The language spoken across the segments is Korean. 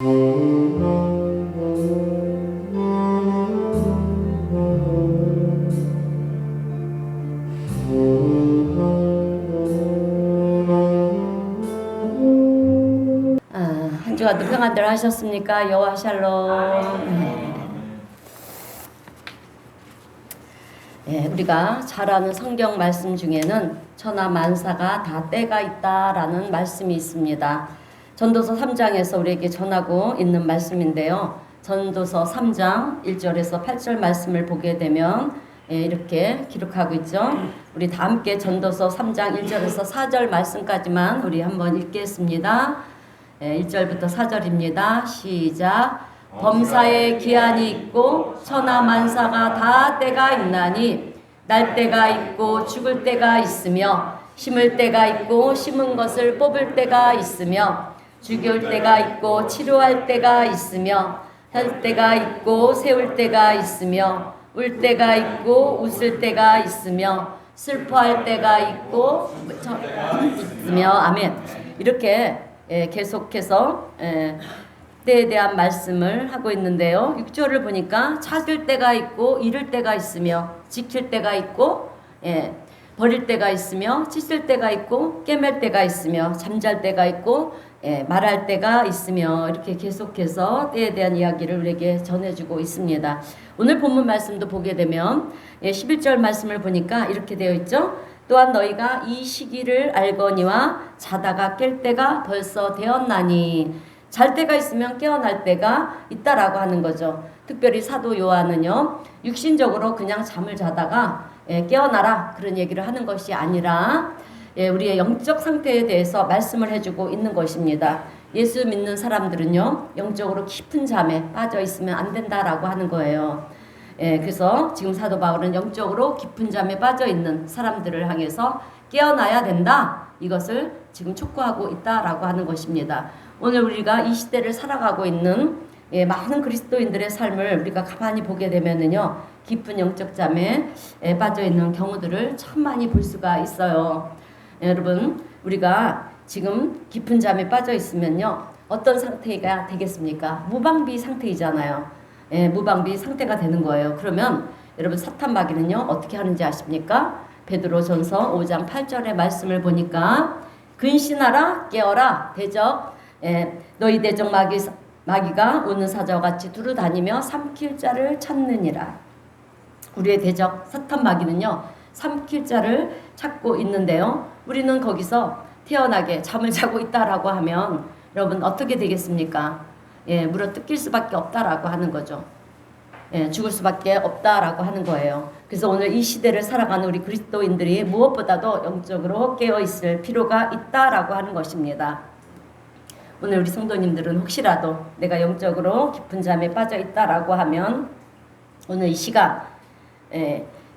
한 주간 평안들 하셨습니까? 여호와 샬롬. 우리가 잘 아는 성경 말씀 중에는 천하 만사가 다 때가 있다라는 말씀이 있습니다. 전도서 3장에서 우리에게 전하고 있는 말씀인데요. 전도서 3장 1절에서 8절 말씀을 보게 되면 이렇게 기록하고 있죠. 우리 다 함께 전도서 3장 1절에서 4절 말씀까지만 우리 한번 읽겠습니다. 1절부터 4절입니다. 시작. 범사에 기한이 있고 천하 만사가 다 때가 있나니 날 때가 있고 죽을 때가 있으며 심을 때가 있고 심은 것을 뽑을 때가 있으며 죽일 때가 있고 치료할 때가 있으며 할 때가 있고 세울 때가 있으며 울 때가 있고 웃을 때가 있으며 슬퍼할 때가 있고 있으며 아멘. 이렇게 계속해서 때에 대한 말씀을 하고 있는데요. 6절을 보니까 찾을 때가 있고 잃을 때가 있으며 지킬 때가 있고 버릴 때가 있으며 찢을 때가 있고 깨맬 때가 있으며 잠잘 때가 있고 말할 때가 있으며 이렇게 계속해서 때에 대한 이야기를 우리에게 전해주고 있습니다. 오늘 본문 말씀도 보게 되면 11절 말씀을 보니까 이렇게 되어 있죠. 또한 너희가 이 시기를 알거니와 자다가 깰 때가 벌써 되었나니 잘 때가 있으면 깨어날 때가 있다라고 하는 거죠. 특별히 사도 요한은요, 육신적으로 그냥 잠을 자다가 깨어나라 그런 얘기를 하는 것이 아니라 우리의 영적 상태에 대해서 말씀을 해주고 있는 것입니다. 예수 믿는 사람들은요, 영적으로 깊은 잠에 빠져 있으면 안 된다라고 하는 거예요. 그래서 지금 사도 바울은 영적으로 깊은 잠에 빠져 있는 사람들을 향해서 깨어나야 된다. 이것을 지금 촉구하고 있다라고 하는 것입니다. 오늘 우리가 이 시대를 살아가고 있는 많은 그리스도인들의 삶을 우리가 가만히 보게 되면은요, 깊은 영적 잠에 빠져 있는 경우들을 참 많이 볼 수가 있어요. 여러분, 우리가 지금 깊은 잠에 빠져 있으면요, 어떤 상태가 되겠습니까? 무방비 상태이잖아요. 무방비 상태가 되는 거예요. 그러면 여러분, 사탄 마귀는요 어떻게 하는지 아십니까? 베드로전서 5장 8절의 말씀을 보니까 근신하라 깨어라 대적 너희 대적 마귀가 우는 사자와 같이 두루 다니며 삼킬 자를 찾느니라. 우리의 대적 사탄 마귀는요 삼킬 자를 찾고 있는데요, 우리는 거기서 태연하게 잠을 자고 있다라고 하면 여러분 어떻게 되겠습니까? 물어 뜯길 수밖에 없다라고 하는 거죠. 죽을 수밖에 없다라고 하는 거예요. 그래서 오늘 이 시대를 살아가는 우리 그리스도인들이 무엇보다도 영적으로 깨어있을 필요가 있다라고 하는 것입니다. 오늘 우리 성도님들은 혹시라도 내가 영적으로 깊은 잠에 빠져 있다라고 하면 오늘 이 시간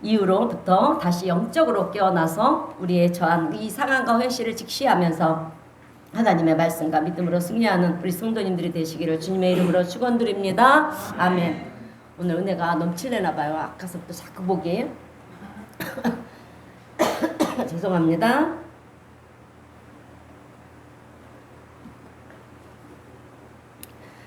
이후로부터 다시 영적으로 깨어나서 우리의 저한 이 상황과 현실을 직시하면서 하나님의 말씀과 믿음으로 승리하는 우리 성도님들이 되시기를 주님의 이름으로 축원드립니다. 아멘. 오늘 은혜가 넘치려나 봐요. 아까서부터 자꾸 보기. 죄송합니다.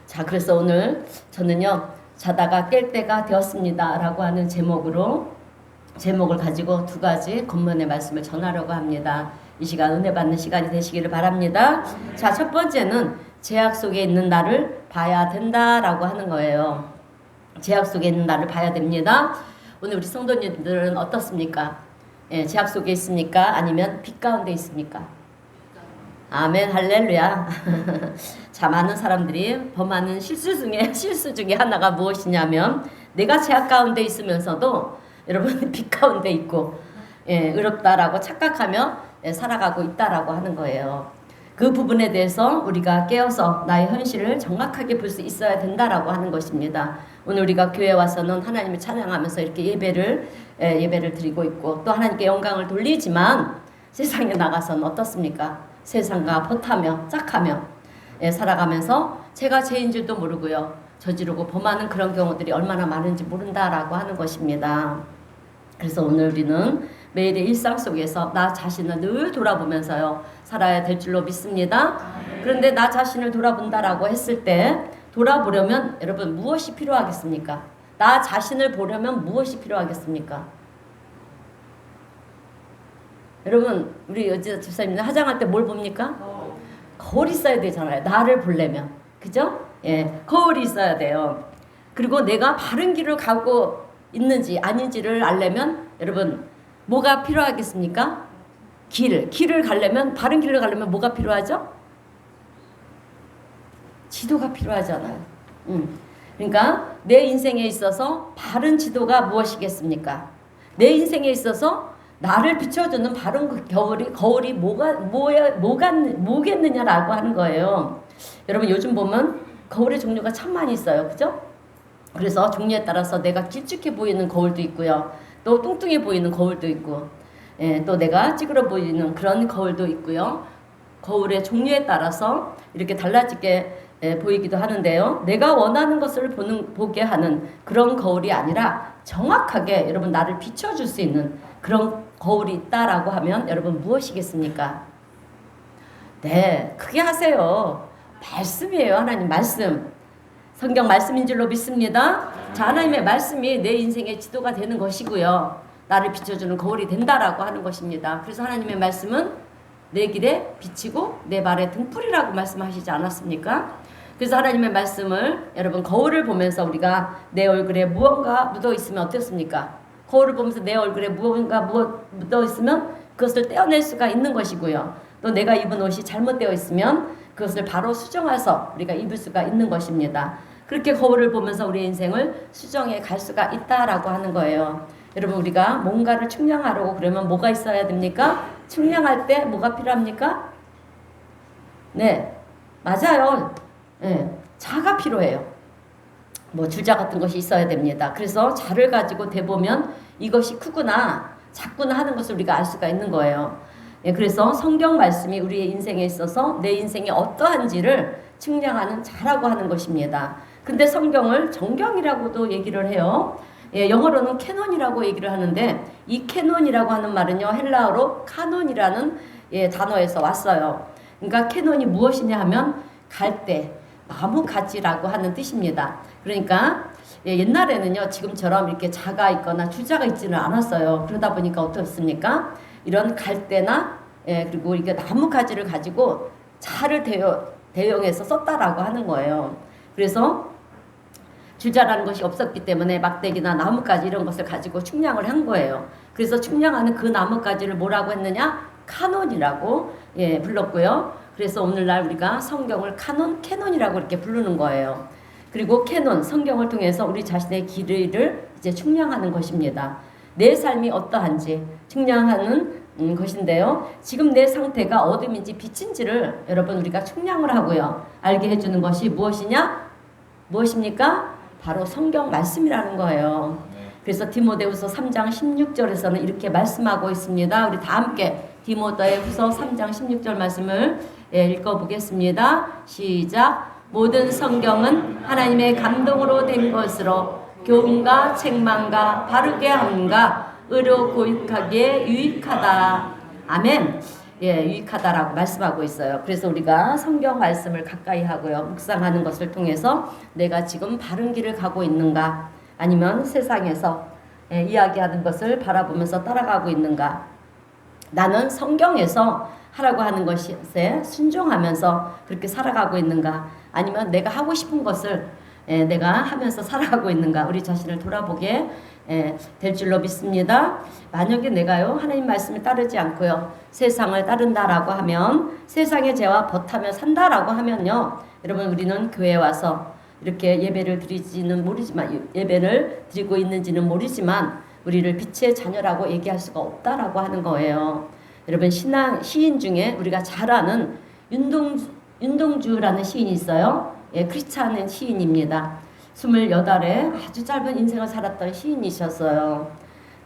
자, 그래서 오늘 저는요, 자다가 깰 때가 되었습니다 라고 하는 제목을 가지고 두 가지 권면의 말씀을 전하려고 합니다. 이 시간 은혜 받는 시간이 되시기를 바랍니다. 자, 첫 번째는 제약 속에 있는 나를 봐야 된다라고 하는 거예요. 제약 속에 있는 나를 봐야 됩니다. 오늘 우리 성도님들은 어떻습니까? 제약 속에 있습니까? 아니면 빛 가운데 있습니까? 아멘, 할렐루야. 자, 많은 사람들이 범하는 실수 중에 하나가 무엇이냐면 내가 제약 가운데 있으면서도 여러분 빛 가운데 있고 의롭다라고 착각하며 살아가고 있다라고 하는 거예요. 그 부분에 대해서 우리가 깨어서 나의 현실을 정확하게 볼 수 있어야 된다라고 하는 것입니다. 오늘 우리가 교회에 와서는 하나님을 찬양하면서 이렇게 예배를 드리고 있고 또 하나님께 영광을 돌리지만 세상에 나가서는 어떻습니까? 세상과 벗하며 짝하며 살아가면서 제가 죄인 줄도 모르고요, 저지르고 범하는 그런 경우들이 얼마나 많은지 모른다라고 하는 것입니다. 그래서 오늘 우리는 매일의 일상 속에서 나 자신을 늘 돌아보면서요 살아야 될 줄로 믿습니다. 그런데 나 자신을 돌아본다라고 했을 때 돌아보려면 여러분 무엇이 필요하겠습니까? 나 자신을 보려면 무엇이 필요하겠습니까? 여러분 우리 어제 집사님 화장할 때 뭘 봅니까? 거울이 있어야 되잖아요. 나를 보려면. 그죠? 예, 거울이 있어야 돼요. 그리고 내가 바른 길을 가고 있는지 아닌지를 알려면 여러분 뭐가 필요하겠습니까? 길을 가려면 바른 길을 가려면 뭐가 필요하죠? 지도가 필요하잖아요. 그러니까 내 인생에 있어서 바른 지도가 무엇이겠습니까? 내 인생에 있어서 나를 비춰주는 바른 그 거울이 뭐겠느냐라고 하는 거예요. 여러분 요즘 보면 거울의 종류가 참 많이 있어요. 그죠? 그래서 종류에 따라서 내가 길쭉해 보이는 거울도 있고요. 또 뚱뚱해 보이는 거울도 있고, 예, 또 내가 찌그러 보이는 그런 거울도 있고요. 거울의 종류에 따라서 이렇게 달라지게 보이기도 하는데요. 내가 원하는 것을 보게 하는 그런 거울이 아니라 정확하게 여러분 나를 비춰줄 수 있는 그런 거울이 있다라고 하면 여러분 무엇이겠습니까? 네, 크게 하세요. 말씀이에요. 하나님 말씀. 성경 말씀인 줄로 믿습니다. 자, 하나님의 말씀이 내 인생의 지도가 되는 것이고요. 나를 비춰주는 거울이 된다라고 하는 것입니다. 그래서 하나님의 말씀은 내 길에 비치고 내 발에 등불이라고 말씀하시지 않았습니까? 그래서 하나님의 말씀을 여러분 거울을 보면서 우리가 내 얼굴에 무언가 묻어 있으면 어떻습니까? 거울을 보면서 내 얼굴에 무언가 묻어 있으면 그것을 떼어낼 수가 있는 것이고요. 또 내가 입은 옷이 잘못되어 있으면 그것을 바로 수정해서 우리가 입을 수가 있는 것입니다. 그렇게 거울을 보면서 우리의 인생을 수정해 갈 수가 있다라고 하는 거예요. 여러분 우리가 뭔가를 측량하려고 그러면 뭐가 있어야 됩니까? 측량할 때 뭐가 필요합니까? 네, 맞아요. 네, 자가 필요해요. 뭐 줄자 같은 것이 있어야 됩니다. 그래서 자를 가지고 대보면 이것이 크구나 작구나 하는 것을 우리가 알 수가 있는 거예요. 예, 그래서 성경 말씀이 우리의 인생에 있어서 내 인생이 어떠한지를 측량하는 자라고 하는 것입니다. 근데 성경을 정경이라고도 얘기를 해요. 예, 영어로는 캐논이라고 얘기를 하는데 이 캐논이라고 하는 말은요 헬라어로 카논이라는 단어에서 왔어요. 그러니까 캐논이 무엇이냐 하면 갈대, 나무가지라고 하는 뜻입니다. 그러니까 옛날에는요 지금처럼 이렇게 자가 있거나 주자가 있지는 않았어요. 그러다 보니까 어떻습니까? 이런 갈대나 그리고 이게 나무가지를 가지고 자를 대용해서 썼다라고 하는 거예요. 그래서 주자라는 것이 없었기 때문에 막대기나 나뭇가지 이런 것을 가지고 측량을 한 거예요. 그래서 측량하는 그 나뭇가지를 뭐라고 했느냐? 카논이라고 불렀고요. 그래서 오늘날 우리가 성경을 캐논이라고 이렇게 부르는 거예요. 그리고 캐논, 성경을 통해서 우리 자신의 길을 이제 측량하는 것입니다. 내 삶이 어떠한지 측량하는 것인데요. 지금 내 상태가 어둠인지 빛인지를 여러분 우리가 측량을 하고요. 알게 해주는 것이 무엇이냐? 무엇입니까? 바로 성경 말씀이라는 거예요. 그래서 디모데후서 3장 16절에서는 이렇게 말씀하고 있습니다. 우리 다 함께 디모데후서 3장 16절 말씀을 읽어보겠습니다. 시작. 모든 성경은 하나님의 감동으로 된 것으로 교훈과 책망과 바르게 함과 의로 교육하기에 유익하다. 아멘. 유익하다라고 말씀하고 있어요. 그래서 우리가 성경 말씀을 가까이 하고요. 묵상하는 것을 통해서 내가 지금 바른 길을 가고 있는가 아니면 세상에서 이야기하는 것을 바라보면서 따라가고 있는가 나는 성경에서 하라고 하는 것에 순종하면서 그렇게 살아가고 있는가 아니면 내가 하고 싶은 것을 내가 하면서 살아가고 있는가 우리 자신을 돌아보게 될 줄로 믿습니다. 만약에 내가요 하나님 말씀을 따르지 않고요 세상을 따른다라고 하면 세상의 죄와 벗하며 산다라고 하면요 여러분 우리는 교회에 와서 이렇게 예배를 드리지는 모르지만 예배를 드리고 있는지는 모르지만 우리를 빛의 자녀라고 얘기할 수가 없다라고 하는 거예요. 여러분 시인 중에 우리가 잘 아는 윤동주라는 시인이 있어요. 크리스찬 시인입니다. 28에 아주 짧은 인생을 살았던 시인이셨어요.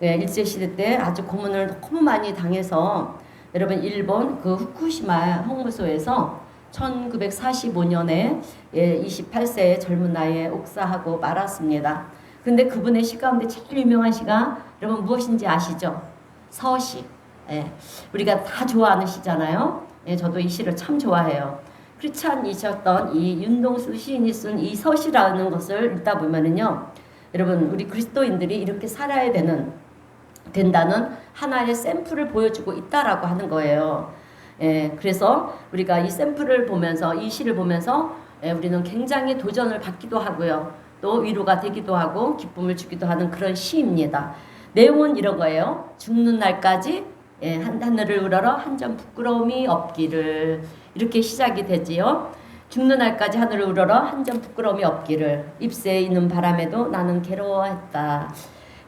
일제시대 때 아주 고문을 너무 많이 당해서 여러분 일본 그 후쿠시마 형무소에서 1945년에 28세의 젊은 나이에 옥사하고 말았습니다. 근데 그분의 시 가운데 제일 유명한 시가 여러분 무엇인지 아시죠? 서시. 예, 우리가 다 좋아하는 시잖아요. 예, 저도 이 시를 참 좋아해요. 크리스찬이셨던 이 윤동수 시인이 쓴 이 서시라는 것을 읽다 보면은요, 여러분 우리 그리스도인들이 이렇게 살아야 된다는 하나의 샘플을 보여주고 있다라고 하는 거예요. 예, 그래서 우리가 이 샘플을 보면서 이 시를 보면서 우리는 굉장히 도전을 받기도 하고요. 또 위로가 되기도 하고 기쁨을 주기도 하는 그런 시입니다. 내용은 이런 거예요. 죽는 날까지 하늘을 우러러 한 점 부끄러움이 없기를. 이렇게 시작이 되지요. 죽는 날까지 하늘을 우러러 한 점 부끄러움이 없기를. 잎새에 있는 바람에도 나는 괴로워했다.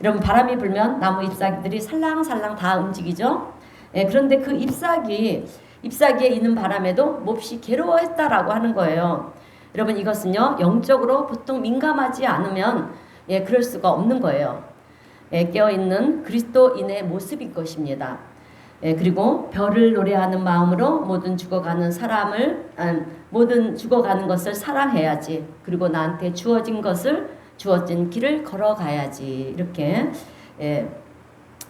여러분 바람이 불면 나무 잎사귀들이 살랑살랑 다 움직이죠. 그런데 그 잎사귀에 있는 바람에도 몹시 괴로워했다라고 하는 거예요. 여러분 이것은요 영적으로 보통 민감하지 않으면 그럴 수가 없는 거예요. 깨어있는 그리스도인의 모습인 것입니다. 그리고 별을 노래하는 마음으로 모든 죽어가는 것을 사랑해야지. 그리고 나한테 주어진 길을 걸어가야지. 이렇게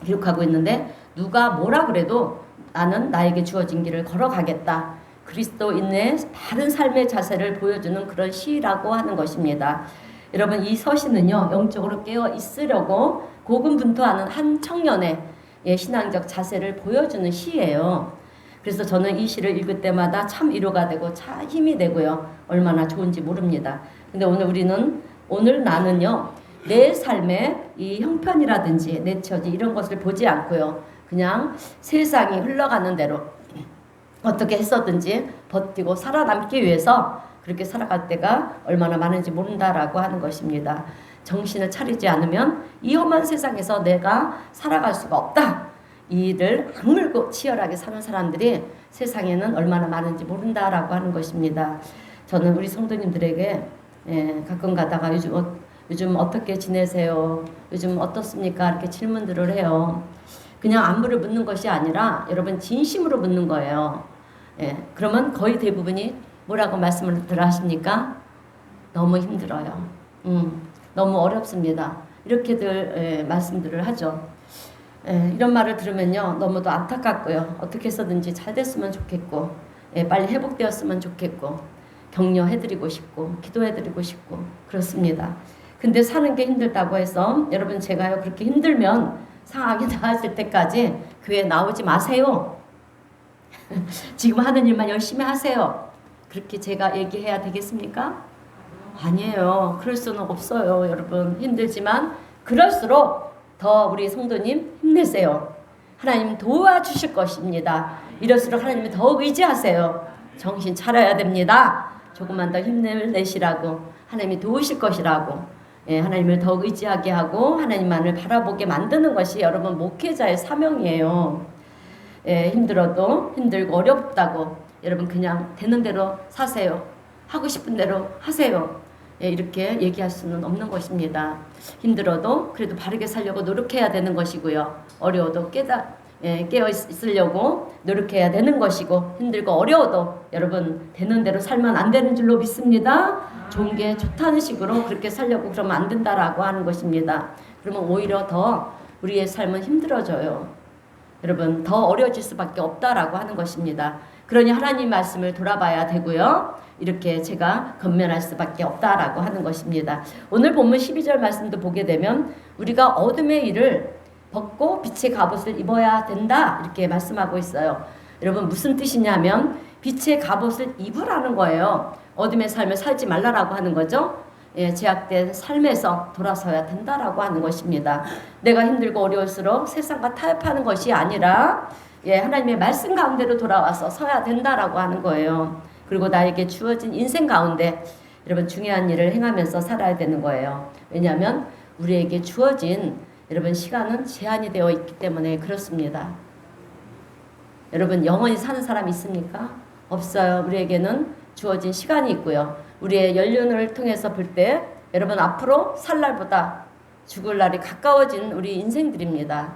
기록하고 있는데 누가 뭐라 그래도 나는 나에게 주어진 길을 걸어가겠다. 그리스도인의 바른 삶의 자세를 보여주는 그런 시라고 하는 것입니다. 여러분 이 서시는요 영적으로 깨어 있으려고 고군분투하는 한 청년의 신앙적 자세를 보여주는 시예요. 그래서 저는 이 시를 읽을 때마다 참 위로가 되고 참 힘이 되고요. 얼마나 좋은지 모릅니다. 근데 오늘 나는요 내 삶의 이 형편이라든지 내 처지 이런 것을 보지 않고요. 그냥 세상이 흘러가는 대로 어떻게 했었든지 버티고 살아남기 위해서 그렇게 살아갈 때가 얼마나 많은지 모른다라고 하는 것입니다. 정신을 차리지 않으면 이 험한 세상에서 내가 살아갈 수가 없다. 이 일을 악물고 치열하게 사는 사람들이 세상에는 얼마나 많은지 모른다라고 하는 것입니다. 저는 우리 성도님들에게 가끔 가다가 요즘 어떻게 지내세요? 요즘 어떻습니까? 이렇게 질문들을 해요. 그냥 안부를 묻는 것이 아니라 여러분 진심으로 묻는 거예요. 그러면 거의 대부분이 뭐라고 말씀을 하십니까? 너무 힘들어요. 너무 어렵습니다. 이렇게들 말씀들을 하죠. 이런 말을 들으면요 너무도 안타깝고요. 어떻게 해서든지 잘 됐으면 좋겠고 빨리 회복되었으면 좋겠고 격려해드리고 싶고 기도해드리고 싶고 그렇습니다. 근데 사는 게 힘들다고 해서 여러분 제가요 그렇게 힘들면 상황이 나아질 때까지 교회 나오지 마세요. 지금 하는 일만 열심히 하세요. 그렇게 제가 얘기해야 되겠습니까? 아니에요. 그럴 수는 없어요. 여러분 힘들지만 그럴수록 더 우리 성도님 힘내세요. 하나님 도와주실 것입니다. 이럴수록 하나님을 더욱 의지하세요. 정신 차려야 됩니다. 조금만 더 힘을 내시라고 하나님이 도우실 것이라고 하나님을 더욱 의지하게 하고 하나님만을 바라보게 만드는 것이 여러분 목회자의 사명이에요. 힘들어도 힘들고 어렵다고 여러분 그냥 되는 대로 사세요. 하고 싶은 대로 하세요. 이렇게 얘기할 수는 없는 것입니다. 힘들어도 그래도 바르게 살려고 노력해야 되는 것이고요. 어려워도 깨어 있으려고 노력해야 되는 것이고 힘들고 어려워도 여러분 되는 대로 살면 안 되는 줄로 믿습니다. 좋은 게 좋다는 식으로 그렇게 살려고 그러면 안 된다라고 하는 것입니다. 그러면 오히려 더 우리의 삶은 힘들어져요. 여러분 더 어려워질 수밖에 없다라고 하는 것입니다. 그러니 하나님 말씀을 돌아봐야 되고요. 이렇게 제가 건면할 수밖에 없다라고 하는 것입니다. 오늘 본문 12절 말씀도 보게 되면 우리가 어둠의 일을 벗고 빛의 갑옷을 입어야 된다 이렇게 말씀하고 있어요. 여러분 무슨 뜻이냐면 빛의 갑옷을 입으라는 거예요. 어둠의 삶을 살지 말라라고 하는 거죠. 제약된 삶에서 돌아서야 된다라고 하는 것입니다. 내가 힘들고 어려울수록 세상과 타협하는 것이 아니라 하나님의 말씀 가운데로 돌아와서 서야 된다라고 하는 거예요. 그리고 나에게 주어진 인생 가운데 여러분 중요한 일을 행하면서 살아야 되는 거예요. 왜냐하면 우리에게 주어진 여러분 시간은 제한이 되어 있기 때문에 그렇습니다. 여러분 영원히 사는 사람 있습니까? 없어요. 우리에게는 주어진 시간이 있고요. 우리의 연륜을 통해서 볼 때 여러분 앞으로 살 날보다 죽을 날이 가까워진 우리 인생들입니다.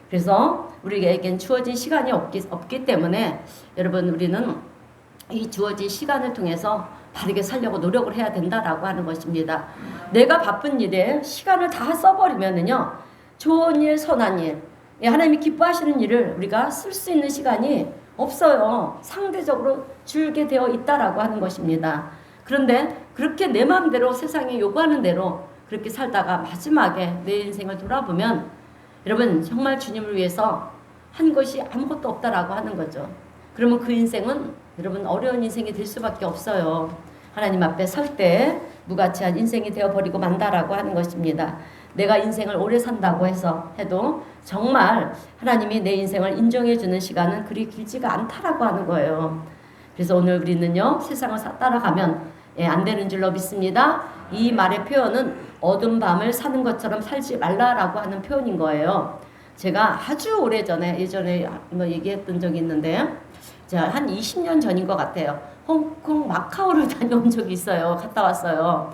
그래서 우리에겐 주어진 시간이 없기 때문에 여러분 우리는 이 주어진 시간을 통해서 바르게 살려고 노력을 해야 된다라고 하는 것입니다. 내가 바쁜 일에 시간을 다 써버리면은요 좋은 일, 선한 일, 예, 하나님이 기뻐하시는 일을 우리가 쓸 수 있는 시간이 없어요. 상대적으로 줄게 되어 있다라고 하는 것입니다. 그런데 그렇게 내 마음대로 세상이 요구하는 대로 그렇게 살다가 마지막에 내 인생을 돌아보면 여러분 정말 주님을 위해서 한 것이 아무것도 없다라고 하는 거죠. 그러면 그 인생은 여러분 어려운 인생이 될 수밖에 없어요. 하나님 앞에 설 때 무가치한 인생이 되어버리고 만다라고 하는 것입니다. 내가 인생을 오래 산다고 해도 정말 하나님이 내 인생을 인정해주는 시간은 그리 길지가 않다라고 하는 거예요. 그래서 오늘 우리는요 세상을 따라가면 안 되는 줄로 믿습니다. 이 말의 표현은 어두운 밤을 사는 것처럼 살지 말라라고 하는 표현인 거예요. 제가 아주 오래전에 예전에 뭐 얘기했던 적이 있는데 제가 한 20년 전인 것 같아요. 홍콩 마카오를 다녀온 적이 있어요. 갔다 왔어요.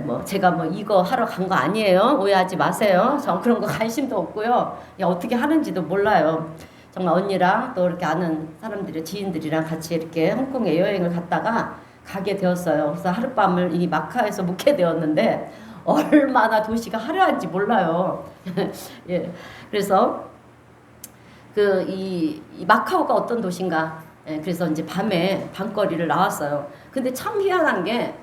뭐 제가 뭐 이거 하러 간 거 아니에요. 오해하지 마세요. 전 그런 거 관심도 없고요. 어떻게 하는지도 몰라요. 정말 언니랑 또 이렇게 아는 사람들이 지인들이랑 같이 이렇게 홍콩에 여행을 갔다가 가게 되었어요. 그래서 하룻밤을 이 마카오에서 묵게 되었는데 얼마나 도시가 화려한지 몰라요. 예. 그래서 이 마카오가 어떤 도시인가. 예. 그래서 이제 밤에 밤거리를 나왔어요. 근데 참 희한한 게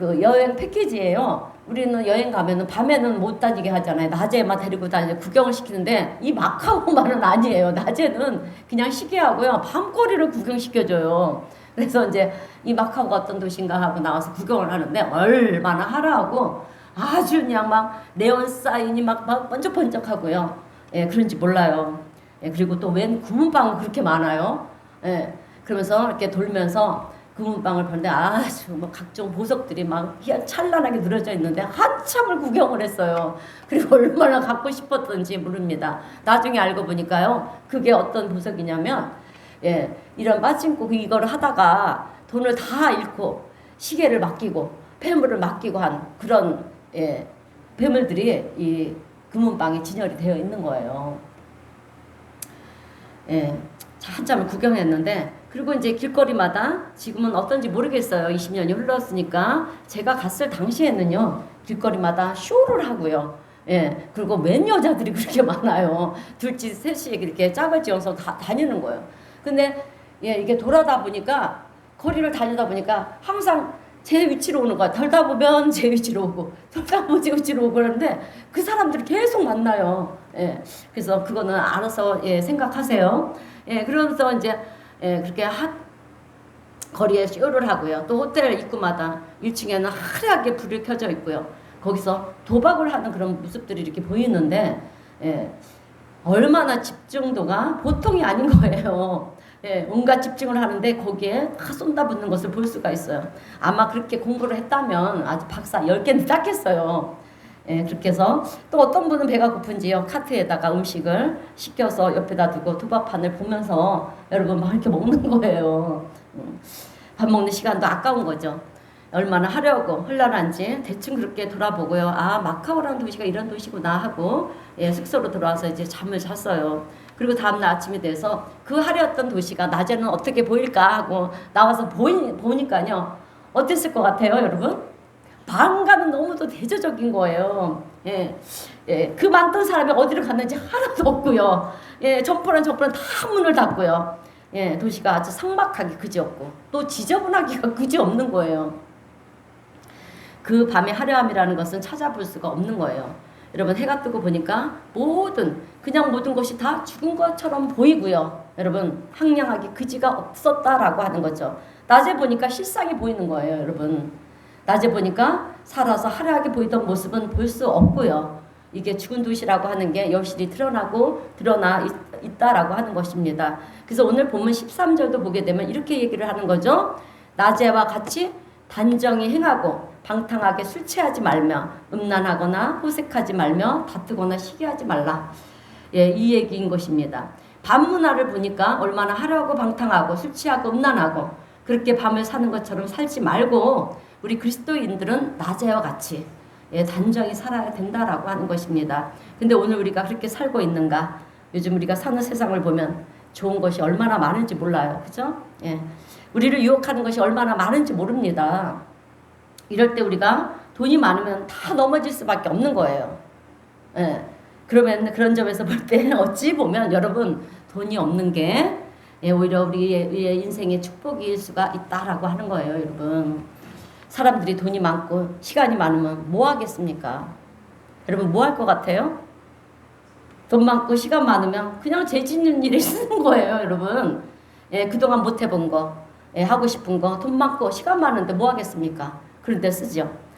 그 여행 패키지예요. 우리는 여행 가면은 밤에는 못 다니게 하잖아요. 낮에만 데리고 다니고 구경을 시키는데 이 마카오만은 아니에요. 낮에는 그냥 쉬게 하고요. 밤거리를 구경시켜줘요. 그래서 이제 이 마카오가 어떤 도시인가 하고 나와서 구경을 하는데 얼마나 화려하고 아주 그냥 막 네온 사인이 막 번쩍번쩍하고요. 예, 그런지 몰라요. 예, 그리고 또 웬 구문방은 그렇게 많아요. 예, 그러면서 이렇게 돌면서 구문방을 보는데 아주 뭐 각종 보석들이 막 찬란하게 늘어져 있는데 한참을 구경을 했어요. 그리고 얼마나 갖고 싶었던지 모릅니다. 나중에 알고 보니까요. 그게 어떤 보석이냐면 예, 이런 빠짐고 이거를 하다가 돈을 다 잃고 시계를 맡기고 폐물을 맡기고 한 그런 폐물들이 이 금은방에 진열이 되어 있는 거예요. 예, 한참을 구경했는데 그리고 이제 길거리마다 지금은 어떤지 모르겠어요. 20년이 흘렀으니까 제가 갔을 당시에는요 길거리마다 쇼를 하고요. 예, 그리고 웬 여자들이 그렇게 많아요. 둘째 셋이 이렇게 짝을 지어서 다니는 거예요. 근데 이게 돌아다 보니까 거리를 다니다 보니까 항상 제 위치로 오는 거야. 돌다 보면 제 위치로 오고 돌다 보면 제 위치로 오고 그러는데 그 사람들이 계속 만나요. 예, 그래서 그거는 알아서 생각하세요. 예, 그러면서 이제 그렇게 거리에 쇼를 하고요. 또 호텔 입구마다 1층에는 화려하게 불이 켜져 있고요. 거기서 도박을 하는 그런 모습들이 이렇게 보이는데 얼마나 집중도가 보통이 아닌 거예요. 예, 온갖 집중을 하는데 거기에 다 쏟아붓는 것을 볼 수가 있어요. 아마 그렇게 공부를 했다면 아주 박사 10개는 땄겠어요. 예, 그렇게 해서 또 어떤 분은 배가 고픈지요. 카트에다가 음식을 시켜서 옆에다 두고 도박판을 보면서 여러분 막 이렇게 먹는 거예요. 밥 먹는 시간도 아까운 거죠. 얼마나 하려고 혼란한지 대충 그렇게 돌아보고요. 아, 마카오라는 도시가 이런 도시구나 하고 숙소로 들어와서 이제 잠을 잤어요. 그리고 다음날 아침이 돼서 그 하려던 도시가 낮에는 어떻게 보일까 하고 나와서 보니까요. 어땠을 것 같아요, 여러분? 방과는 너무도 대조적인 거예요. 그 많던 사람이 어디를 갔는지 하나도 없고요. 점포는 다 문을 닫고요. 도시가 아주 삭막하게 그지없고 또 지저분하기가 그지없는 거예요. 그 밤의 화려함이라는 것은 찾아볼 수가 없는 거예요. 여러분 해가 뜨고 보니까 모든 것이 다 죽은 것처럼 보이고요. 여러분 황량하게 그지가 없었다라고 하는 거죠. 낮에 보니까 실상이 보이는 거예요. 여러분 낮에 보니까 살아서 화려하게 보이던 모습은 볼 수 없고요. 이게 죽은 도시라고 하는 게 여실히 드러나 있다라고 하는 것입니다. 그래서 오늘 본문 13절도 보게 되면 이렇게 얘기를 하는 거죠. 낮에와 같이 단정히 행하고 방탕하게 술 취하지 말며 음란하거나 호색하지 말며 다투거나 시기하지 말라. 이 얘기인 것입니다. 밤 문화를 보니까 얼마나 화려하고 방탕하고 술 취하고 음란하고 그렇게 밤을 사는 것처럼 살지 말고 우리 그리스도인들은 낮에와 같이 단정히 살아야 된다라고 하는 것입니다. 근데 오늘 우리가 그렇게 살고 있는가? 요즘 우리가 사는 세상을 보면 좋은 것이 얼마나 많은지 몰라요. 그죠? 우리를 유혹하는 것이 얼마나 많은지 모릅니다. 이럴 때 우리가 돈이 많으면 다 넘어질 수밖에 없는 거예요. 그러면 그런 점에서 볼 때 어찌 보면 여러분 돈이 없는 게 오히려 우리의 인생의 축복일 수가 있다라고 하는 거예요, 여러분. 사람들이 돈이 많고 시간이 많으면 뭐 하겠습니까? 여러분 뭐 할 것 같아요? 돈 많고 시간 많으면 그냥 재짓는 일에 쓰는 거예요, 여러분. 그동안 못 해본 거, 하고 싶은 거, 돈 많고 시간 많은데 뭐 하겠습니까? 그런 데 쓰죠.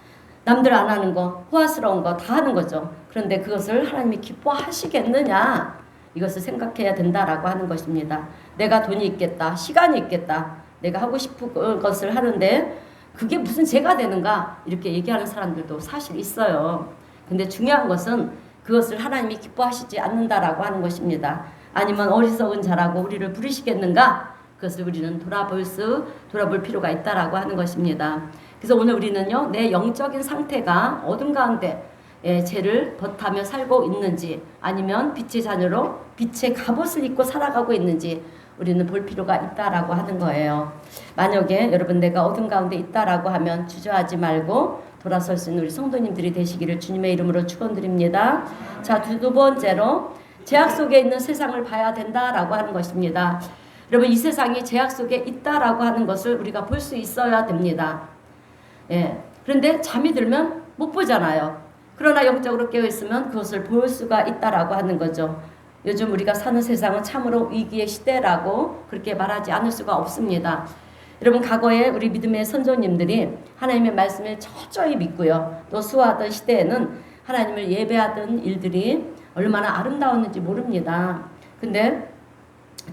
남들 안 하는 거, 호화스러운 거 다 하는 거죠. 그런데 그것을 하나님이 기뻐하시겠느냐? 이것을 생각해야 된다라고 하는 것입니다. 내가 돈이 있겠다, 시간이 있겠다, 내가 하고 싶은 것을 하는데 그게 무슨 죄가 되는가? 이렇게 얘기하는 사람들도 사실 있어요. 근데 중요한 것은 그것을 하나님이 기뻐하시지 않는다라고 하는 것입니다. 아니면 어리석은 자라고 우리를 부르시겠는가? 그것을 우리는 돌아볼 필요가 있다라고 하는 것입니다. 그래서 오늘 우리는요, 내 영적인 상태가 어둠 가운데 죄를 벗하며 살고 있는지, 아니면 빛의 자녀로 빛의 갑옷을 입고 살아가고 있는지 우리는 볼 필요가 있다라고 하는 거예요. 만약에 여러분 내가 어둠 가운데 있다라고 하면 주저하지 말고 돌아설 수 있는 우리 성도님들이 되시기를 주님의 이름으로 축원드립니다. 자, 두 번째로 죄악 속에 있는 세상을 봐야 된다라고 하는 것입니다. 여러분 이 세상이 죄악 속에 있다라고 하는 것을 우리가 볼 수 있어야 됩니다. 그런데 잠이 들면 못 보잖아요. 그러나 영적으로 깨어있으면 그것을 볼 수가 있다라고 하는 거죠. 요즘 우리가 사는 세상은 참으로 위기의 시대라고 그렇게 말하지 않을 수가 없습니다. 여러분 과거에 우리 믿음의 선조님들이 하나님의 말씀을 철저히 믿고요. 또 수호하던 시대에는 하나님을 예배하던 일들이 얼마나 아름다웠는지 모릅니다. 근데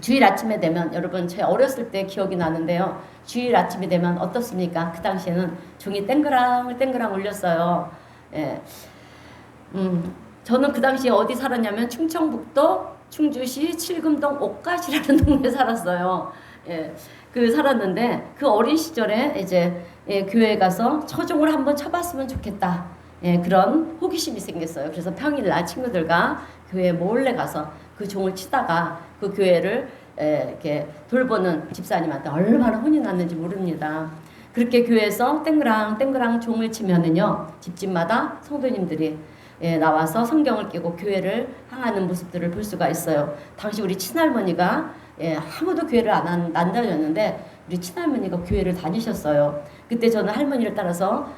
주일 아침에 되면 여러분 제 어렸을 때 기억이 나는데요. 주일 아침이 되면 어떻습니까? 그 당시에는 종이 땡그랑 울렸어요. 저는 그 당시에 어디 살았냐면 충청북도 충주시 칠금동 옥갓이라는 동네에 살았어요. 살았는데 그 어린 시절에 이제 교회에 가서 초종을 한번 쳐봤으면 좋겠다. 그런 호기심이 생겼어요. 그래서 평일날 친구들과 교회에 몰래 가서 그 종을 치다가 그 교회를 이렇게 돌보는 집사님한테 얼마나 혼이 났는지 모릅니다. 그렇게 교회에서 땡그랑 종을 치면은요, 집집마다 성도님들이 나와서 성경을 끼고 교회를 향하는 모습들을 볼 수가 있어요. 당시 우리 친할머니가 아무도 교회를 안 다녔는데 우리 친할머니가 교회를 다니셨어요. 그때 저는 할머니를 따라서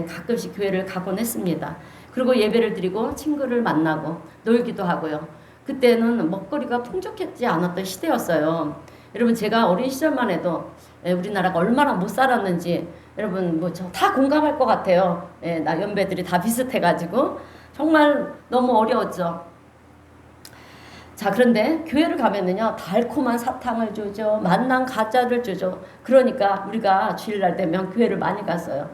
가끔씩 교회를 가곤 했습니다. 그리고 예배를 드리고 친구를 만나고 놀기도 하고요. 그때는 먹거리가 풍족했지 않았던 시대였어요. 여러분 제가 어린 시절만 해도 우리나라가 얼마나 못 살았는지 여러분 뭐 저 다 공감할 것 같아요. 나 연배들이 다 비슷해가지고 정말 너무 어려웠죠. 자, 그런데 교회를 가면은요, 달콤한 사탕을 주죠. 맛난 과자를 주죠. 그러니까 우리가 주일날 되면 교회를 많이 갔어요.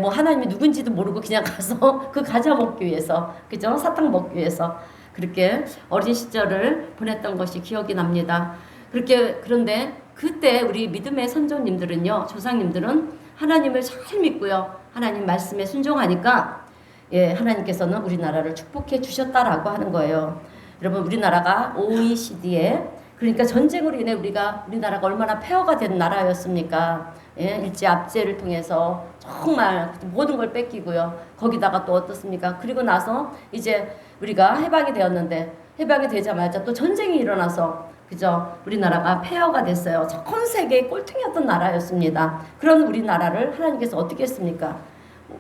뭐 하나님이 누군지도 모르고 그냥 가서 그 과자 먹기 위해서, 그죠? 사탕 먹기 위해서 그렇게 어린 시절을 보냈던 것이 기억이 납니다. 그런데 그때 우리 믿음의 선조님들은요, 조상님들은 하나님을 잘 믿고요. 하나님 말씀에 순종하니까 하나님께서는 우리나라를 축복해 주셨다라고 하는 거예요. 여러분 우리나라가 OECD에 그러니까 전쟁으로 인해 우리나라가 얼마나 폐허가 된 나라였습니까? 일제 압제를 통해서 정말 모든 걸 뺏기고요. 거기다가 또 어떻습니까? 그리고 나서 이제 우리가 해방이 되었는데 해방이 되자마자 또 전쟁이 일어나서 그죠? 우리나라가 폐허가 됐어요. 전 세계의 꼴통이었던 나라였습니다. 그런 우리나라를 하나님께서 어떻게 했습니까?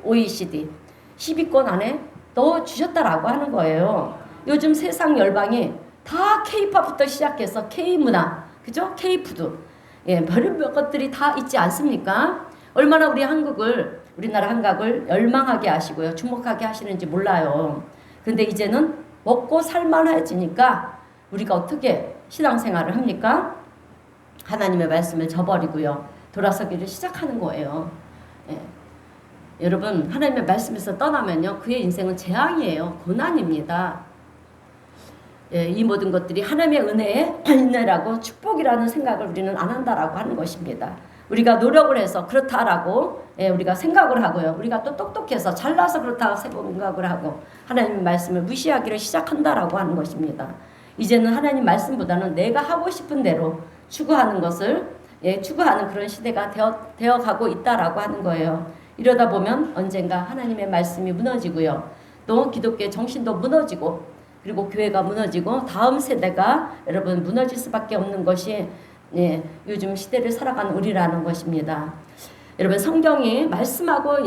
OECD 10위권 안에 넣어주셨다라고 하는 거예요. 요즘 세상 열방이 다 K-팝부터 시작해서 K-문화, 그죠? K-푸드, 별의별 것들이 다 있지 않습니까? 얼마나 우리나라 한국을 열망하게 하시고요, 주목하게 하시는지 몰라요. 근데 이제는 먹고 살만해지니까 우리가 어떻게 신앙생활을 합니까? 하나님의 말씀을 저버리고요, 돌아서기를 시작하는 거예요. 여러분 하나님의 말씀에서 떠나면요, 그의 인생은 재앙이에요. 고난입니다. 이 모든 것들이 하나님의 은혜라고 축복이라는 생각을 우리는 안 한다라고 하는 것입니다. 우리가 노력을 해서 그렇다라고 우리가 생각을 하고요. 우리가 또 똑똑해서 잘나서 그렇다고 생각을 하고 하나님의 말씀을 무시하기를 시작한다라고 하는 것입니다. 이제는 하나님 말씀보다는 내가 하고 싶은 대로 추구하는 것을 추구하는 그런 시대가 되어가고 있다라고 하는 거예요. 이러다 보면 언젠가 하나님의 말씀이 무너지고요. 또 기독교의 정신도 무너지고 그리고 교회가 무너지고 다음 세대가 여러분 무너질 수밖에 없는 것이 요즘 시대를 살아가는 우리라는 것입니다. 여러분 성경이 말씀하고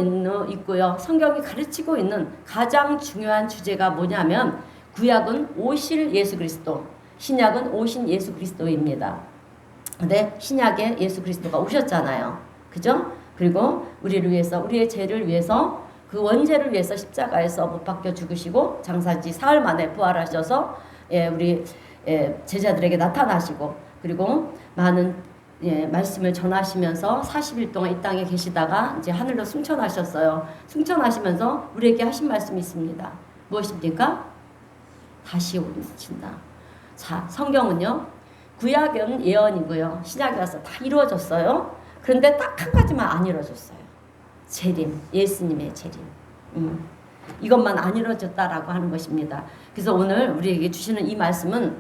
있고요. 성경이 가르치고 있는 가장 중요한 주제가 뭐냐면 구약은 오실 예수 그리스도, 신약은 오신 예수 그리스도입니다. 근데 신약에 예수 그리스도가 오셨잖아요. 그죠? 그리고 우리를 위해서, 우리의 죄를 위해서, 그 원죄를 위해서 십자가에서 못 박혀 죽으시고 장사지 사흘 만에 부활하셔서 우리 제자들에게 나타나시고, 그리고 많은 말씀을 전하시면서 40일 동안 이 땅에 계시다가 이제 하늘로 승천하셨어요. 승천하시면서 우리에게 하신 말씀이 있습니다. 무엇입니까? 다시 오신다. 자, 성경은요, 구약은 예언이고요, 신약에 와서 다 이루어졌어요. 그런데 딱 한 가지만 안 이루어졌어요. 재림, 예수님의 재림. 이것만 안 이루어졌다라고 하는 것입니다. 그래서 오늘 우리에게 주시는 이 말씀은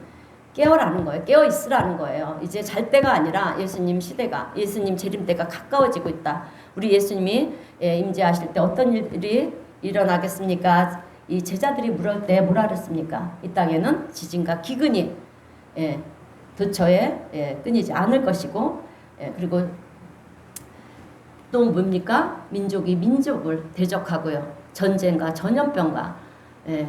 깨어라는 거예요. 깨어 있으라는 거예요. 이제 잘 때가 아니라 예수님 시대가, 예수님 재림 때가 가까워지고 있다. 우리 예수님이 임재하실 때 어떤 일이 일어나겠습니까? 이 제자들이 물을 때 뭐라 그랬습니까? 이 땅에는 지진과 기근이 도처에 끊이지 않을 것이고, 그리고 또 뭡니까? 민족이 민족을 대적하고요. 전쟁과 전염병과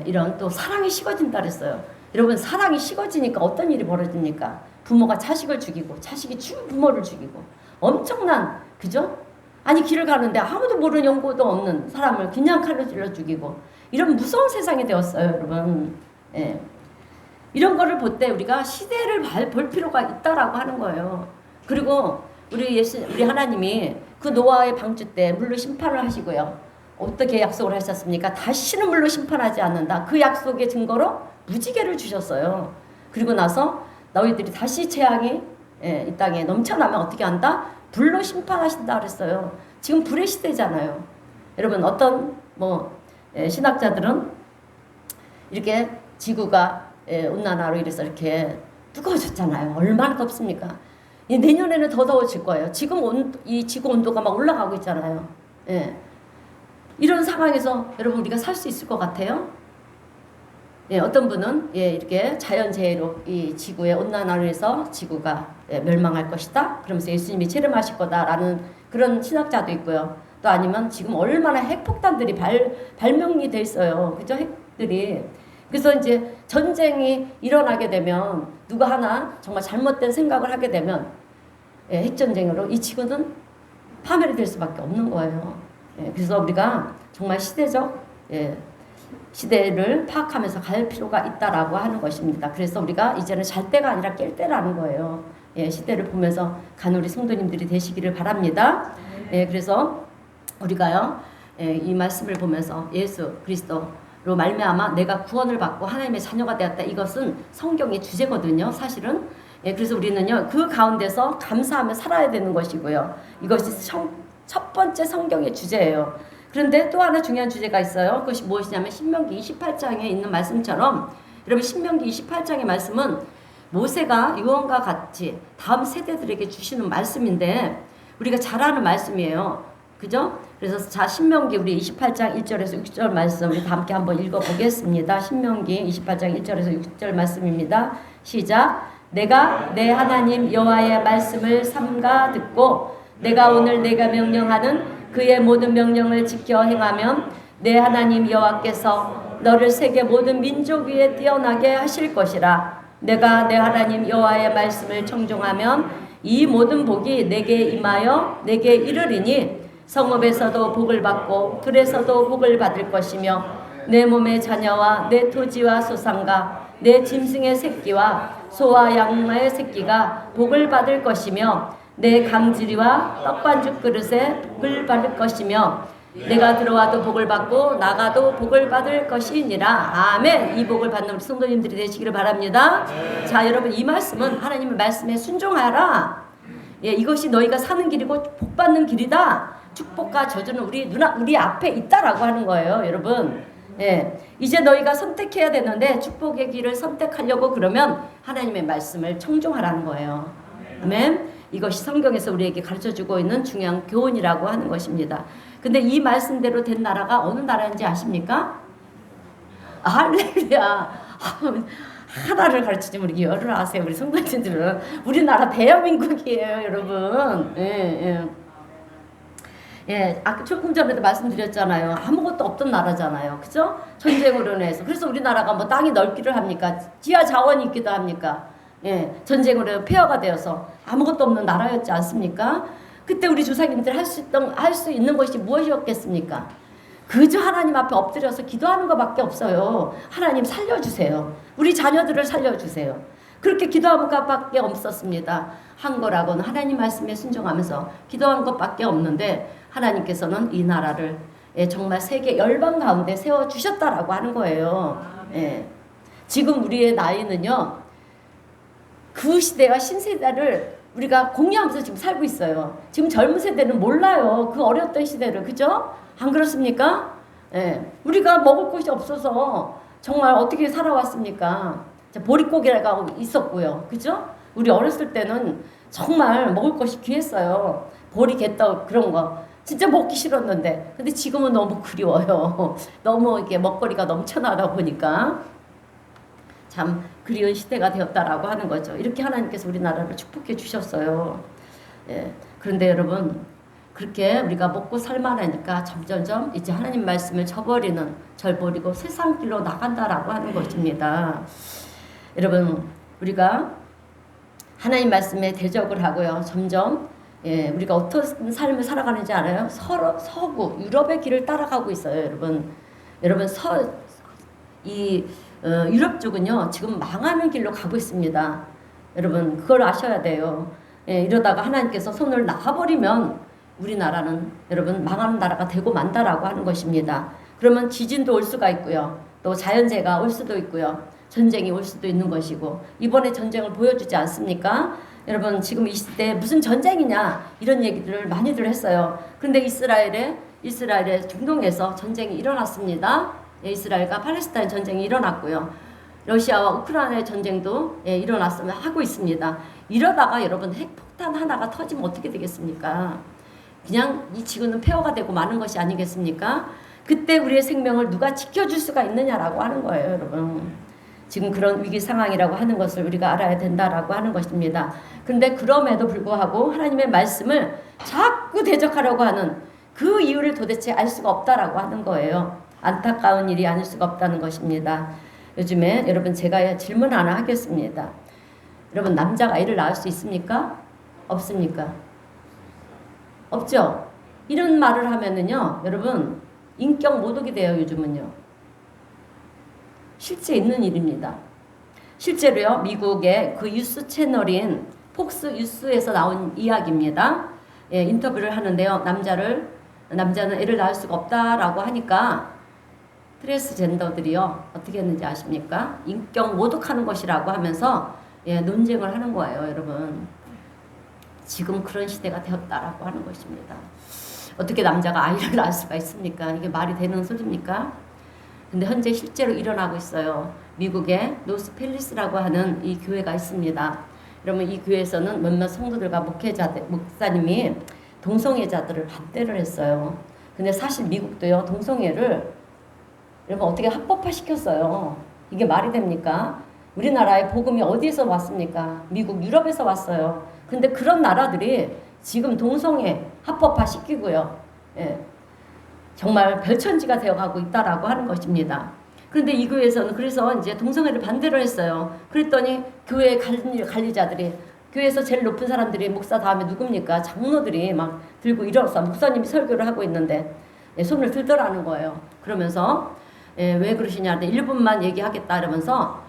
이런 또 사랑이 식어진다 그랬어요. 여러분, 사랑이 식어지니까 어떤 일이 벌어집니까? 부모가 자식을 죽이고 자식이 부모를 죽이고, 엄청난, 그죠? 아니 길을 가는데 아무도 모르는 연고도 없는 사람을 그냥 칼로 찔러 죽이고, 이런 무서운 세상이 되었어요, 여러분. 이런 거를 볼 때 우리가 시대를 볼 필요가 있다라고 하는 거예요. 그리고 우리 하나님이 그 노아의 방주 때 물로 심판을 하시고요. 어떻게 약속을 하셨습니까? 다시는 물로 심판하지 않는다. 그 약속의 증거로 무지개를 주셨어요. 그리고 나서 너희들이 다시 재앙이 이 땅에 넘쳐나면 어떻게 한다? 불로 심판하신다 그랬어요. 지금 불의 시대잖아요. 여러분, 어떤 신학자들은 이렇게 지구가 온난화로 이래서 이렇게 뜨거워졌잖아요. 얼마나 덥습니까? 내년에는 더 더워질 거예요. 지금 이 지구 온도가 막 올라가고 있잖아요. 이런 상황에서 여러분 우리가 살 수 있을 것 같아요? 어떤 분은 이렇게 자연재해로 이 지구의 온난화로 해서 지구가 멸망할 것이다, 그러면서 예수님이 재림하실 거다라는 그런 신학자도 있고요. 또 아니면 지금 얼마나 핵폭탄들이 발명이 돼 있어요. 그죠? 핵들이. 그래서 이제 전쟁이 일어나게 되면, 누가 하나 정말 잘못된 생각을 하게 되면 핵전쟁으로 이 지구는 파멸이 될 수밖에 없는 거예요. 그래서 우리가 정말 시대적 시대를 파악하면서 갈 필요가 있다라고 하는 것입니다. 그래서 우리가 이제는 잘 때가 아니라 깰 때라는 거예요. 시대를 보면서 간 우리 성도님들이 되시기를 바랍니다. 그래서 우리가요, 이 말씀을 보면서 예수 그리스도로 말미암아 내가 구원을 받고 하나님의 자녀가 되었다. 이것은 성경의 주제거든요, 사실은. 그래서 우리는요, 그 가운데서 감사하며 살아야 되는 것이고요. 이것이 첫 번째 성경의 주제예요. 그런데 또 하나 중요한 주제가 있어요. 그것이 무엇이냐면 신명기 28장에 있는 말씀처럼, 여러분 신명기 28장의 말씀은 모세가 유언과 같이 다음 세대들에게 주시는 말씀인데 우리가 잘 아는 말씀이에요. 그죠? 그래서 자, 신명기 우리 28장 1절에서 6절 말씀 우리 다 함께 한번 읽어보겠습니다. 신명기 28장 1절에서 6절 말씀입니다. 시작. 내가 내 하나님 여호와의 말씀을 삼가 듣고 내가 오늘 내가 명령하는 그의 모든 명령을 지켜 행하면 내 하나님 여호와께서 너를 세계 모든 민족 위에 뛰어나게 하실 것이라. 내가 내 하나님 여호와의 말씀을 청종하면 이 모든 복이 내게 임하여 내게 이르리니 성읍에서도 복을 받고 들에서도 복을 받을 것이며 내 몸의 자녀와 내 토지와 소산과 내 짐승의 새끼와 소와 양의 새끼가 복을 받을 것이며 내 강지리와 떡반죽 그릇에 복을 받을 것이며 내가 들어와도 복을 받고 나가도 복을 받을 것이니라. 아멘. 이 복을 받는 우리 성도님들이 되시기를 바랍니다. 자, 여러분, 이 말씀은 하나님의 말씀에 순종하라. 이것이 너희가 사는 길이고 복 받는 길이다. 축복과 저주는 우리 앞에 있다라고 하는 거예요, 여러분. 이제 너희가 선택해야 되는데 축복의 길을 선택하려고 그러면 하나님의 말씀을 청종하라는 거예요. 아멘. 이것이 성경에서 우리에게 가르쳐주고 있는 중요한 교훈이라고 하는 것입니다. 근데 이 말씀대로 된 나라가 어느 나라인지 아십니까? 할렐루야. 하나를 가르치지 우리 열을 아세요. 우리 성도님들은 우리나라 대한민국이에요, 여러분. 예, 예. 예, 아까 조금 전에도 말씀드렸잖아요. 아무것도 없던 나라잖아요. 그죠? 전쟁으로 인해서. 그래서 우리나라가 뭐 땅이 넓기를 합니까? 지하 자원이 있기도 합니까? 예, 전쟁으로 폐허가 되어서 아무것도 없는 나라였지 않습니까? 그때 우리 조상님들 할 수 있는 것이 무엇이었겠습니까? 그저 하나님 앞에 엎드려서 기도하는 것밖에 없어요. 하나님 살려주세요. 우리 자녀들을 살려주세요. 그렇게 기도하는 것밖에 없었습니다. 한 거라고는 하나님 말씀에 순종하면서 기도한 것밖에 없는데 하나님께서는 이 나라를 정말 세계 열방 가운데 세워주셨다라고 하는 거예요. 예. 지금 우리의 나이는요. 그 시대와 신세대를 우리가 공유하면서 지금 살고 있어요. 지금 젊은 세대는 몰라요. 그 어렸던 시대를. 그죠? 안 그렇습니까? 예. 우리가 먹을 것이 없어서 정말 어떻게 살아왔습니까? 보릿고기가 있었고요. 그죠? 우리 어렸을 때는 정말 먹을 것이 귀했어요. 보리, 개떡 그런 거. 진짜 먹기 싫었는데. 근데 지금은 너무 그리워요. 너무 이게 먹거리가 넘쳐나다 보니까 참 그리운 시대가 되었다라고 하는 거죠. 이렇게 하나님께서 우리나라를 축복해 주셨어요. 예. 그런데 여러분 그렇게 우리가 먹고 살만하니까 점점점 이제 하나님 말씀을 저버리고 세상 길로 나간다라고 하는 것입니다. 여러분 우리가 하나님 말씀에 대적을 하고요. 점점 우리가 어떤 삶을 살아가는지 알아요? 서구 유럽의 길을 따라가고 있어요. 여러분 유럽 쪽은요 지금 망하는 길로 가고 있습니다. 여러분 그걸 아셔야 돼요. 이러다가 하나님께서 손을 놔버리면 우리나라는 여러분 망하는 나라가 되고 만다라고 하는 것입니다. 그러면 지진도 올 수가 있고요. 또 자연재해가 올 수도 있고요. 전쟁이 올 수도 있는 것이고 이번에 전쟁을 보여주지 않습니까? 여러분 지금 이 시대에 무슨 전쟁이냐 이런 얘기들을 많이들 했어요. 그런데 이스라엘의 중동에서 전쟁이 일어났습니다. 이스라엘과 팔레스타인 전쟁이 일어났고요. 러시아와 우크라이나의 전쟁도 일어났으면 하고 있습니다. 이러다가 여러분 핵폭탄 하나가 터지면 어떻게 되겠습니까? 그냥 이 지구는 폐허가 되고 마는 것이 아니겠습니까? 그때 우리의 생명을 누가 지켜줄 수가 있느냐라고 하는 거예요, 여러분. 지금 그런 위기 상황이라고 하는 것을 우리가 알아야 된다라고 하는 것입니다. 그런데 그럼에도 불구하고 하나님의 말씀을 자꾸 대적하려고 하는 그 이유를 도대체 알 수가 없다라고 하는 거예요. 안타까운 일이 아닐 수가 없다는 것입니다. 요즘에 여러분 제가 질문 하나 하겠습니다. 여러분 남자가 아이를 낳을 수 있습니까? 없습니까? 없죠? 이런 말을 하면은요 여러분 인격 모독이 돼요. 요즘은요. 실제 있는 일입니다. 실제로요 미국의 그 뉴스 채널인 폭스 뉴스에서 나온 이야기입니다. 인터뷰를 하는데요. 남자는 애를 낳을 수가 없다라고 하니까 트랜스젠더들이요 어떻게 했는지 아십니까? 인격 모독하는 것이라고 하면서 논쟁을 하는 거예요. 여러분 지금 그런 시대가 되었다라고 하는 것입니다. 어떻게 남자가 아이를 낳을 수가 있습니까? 이게 말이 되는 소리입니까? 근데 현재 실제로 일어나고 있어요. 미국의 노스펠리스라고 하는 이 교회가 있습니다. 그러면 이 교회에서는 몇몇 성도들과 목사님이 동성애자들을 반대를 했어요. 근데 사실 미국도요 동성애를 여러분 어떻게 합법화 시켰어요. 이게 말이 됩니까? 우리나라의 복음이 어디에서 왔습니까? 미국, 유럽에서 왔어요. 근데 그런 나라들이 지금 동성애 합법화 시키고요. 정말 별천지가 되어가고 있다라고 하는 것입니다. 그런데 이 교회에서는 그래서 이제 동성애를 반대를 했어요. 그랬더니 교회 관리자들이 교회에서 제일 높은 사람들이 목사 다음에 누굽니까? 장로들이 막 들고 일어서 목사님이 설교를 하고 있는데 손을 들더라는 거예요. 그러면서 왜 그러시냐? 1분만 얘기하겠다 이러면서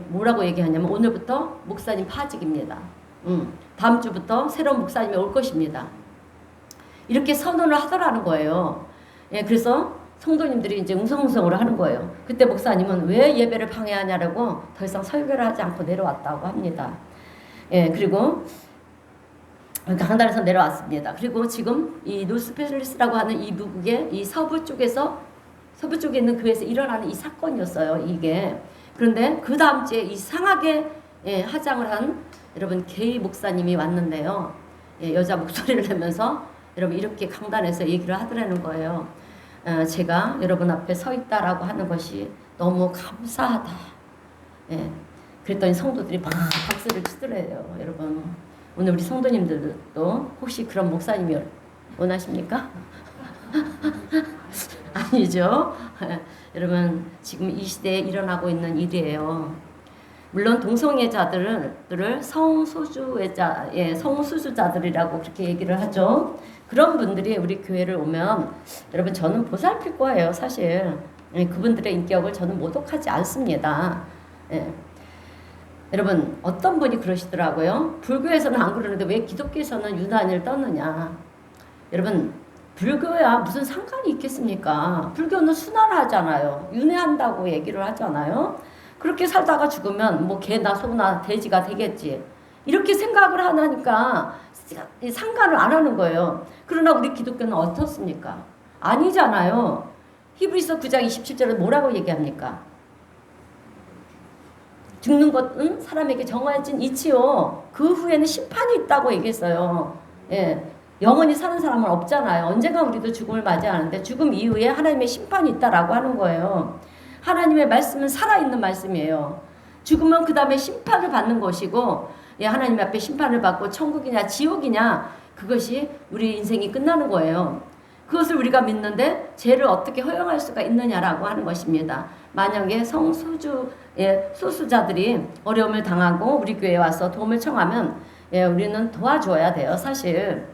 뭐라고 얘기하냐면 오늘부터 목사님 파직입니다. 다음 주부터 새로운 목사님이 올 것입니다. 이렇게 선언을 하더라는 거예요. 그래서 성도님들이 이제 웅성웅성을 하는 거예요. 그때 목사님은 왜 예배를 방해하냐라고 더 이상 설교를 하지 않고 내려왔다고 합니다. 그리고 강단에서 내려왔습니다. 그리고 지금 이 노스펠리스라고 하는 이 미국의 이 서부 쪽에 있는 교회에서 일어나는 이 사건이었어요. 이게. 그런데 그 다음 주에 이상하게 화장을 한 여러분 게이 목사님이 왔는데요. 여자 목소리를 내면서 여러분 이렇게 강단에서 얘기를 하더라는 거예요. 제가 여러분 앞에 서 있다라고 하는 것이 너무 감사하다. 예. 그랬더니 성도들이 막 박수를 치더래요. 여러분, 오늘 우리 성도님들도 혹시 그런 목사님이 원하십니까? 아니죠. 여러분, 지금 이 시대에 일어나고 있는 일이에요. 물론 동성애자들을 성수수자들이라고 그렇게 얘기를 하죠. 그런 분들이 우리 교회를 오면 여러분, 저는 보살필 거예요. 사실 그분들의 인격을 저는 모독하지 않습니다. 예. 여러분, 어떤 분이 그러시더라고요. 불교에서는 안 그러는데 왜 기독교에서는 유난히를 떠느냐. 여러분, 불교야 무슨 상관이 있겠습니까? 불교는 순환하잖아요. 윤회한다고 얘기를 하잖아요. 그렇게 살다가 죽으면 뭐 개나 소나 돼지가 되겠지. 이렇게 생각을 하니까 상관을 안 하는 거예요. 그러나 우리 기독교는 어떻습니까? 아니잖아요. 히브리서 9장 27절에 뭐라고 얘기합니까? 죽는 것은 사람에게 정해진 이치요. 그 후에는 심판이 있다고 얘기했어요. 예. 영원히 사는 사람은 없잖아요. 언젠가 우리도 죽음을 맞이하는데 죽음 이후에 하나님의 심판이 있다라고 하는 거예요. 하나님의 말씀은 살아있는 말씀이에요. 죽으면 그 다음에 심판을 받는 것이고, 예, 하나님 앞에 심판을 받고 천국이냐 지옥이냐, 그것이 우리 인생이 끝나는 거예요. 그것을 우리가 믿는데 죄를 어떻게 허용할 수가 있느냐라고 하는 것입니다. 만약에 소수자들이 어려움을 당하고 우리 교회에 와서 도움을 청하면, 예, 우리는 도와줘야 돼요. 사실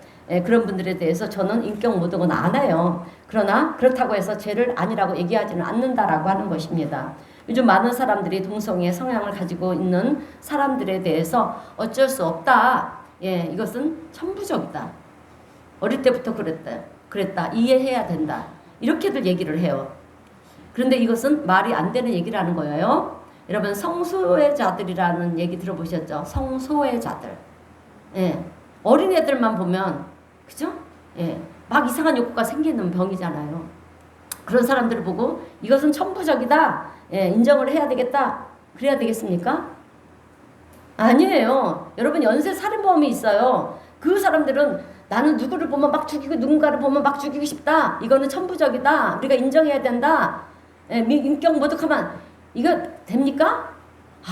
그런 분들에 대해서 저는 인격 모독은 안 해요. 그러나 그렇다고 해서 죄를 아니라고 얘기하지는 않는다라고 하는 것입니다. 요즘 많은 사람들이 동성애 성향을 가지고 있는 사람들에 대해서 어쩔 수 없다. 예, 이것은 천부적이다. 어릴 때부터 그랬다. 이해해야 된다. 이렇게들 얘기를 해요. 그런데 이것은 말이 안 되는 얘기라는 거예요. 여러분, 성소외자들이라는 얘기 들어보셨죠? 성소외자들. 예, 어린애들만 보면, 그죠? 예, 막 이상한 욕구가 생기는 병이잖아요. 그런 사람들을 보고 이것은 천부적이다. 예, 인정을 해야 되겠다. 그래야 되겠습니까? 아니에요. 여러분, 연쇄 살인범이 있어요. 그 사람들은 나는 누구를 보면 막 죽이고 누군가를 보면 막 죽이고 싶다. 이거는 천부적이다. 우리가 인정해야 된다. 예, 인격 모독하면 이거 됩니까?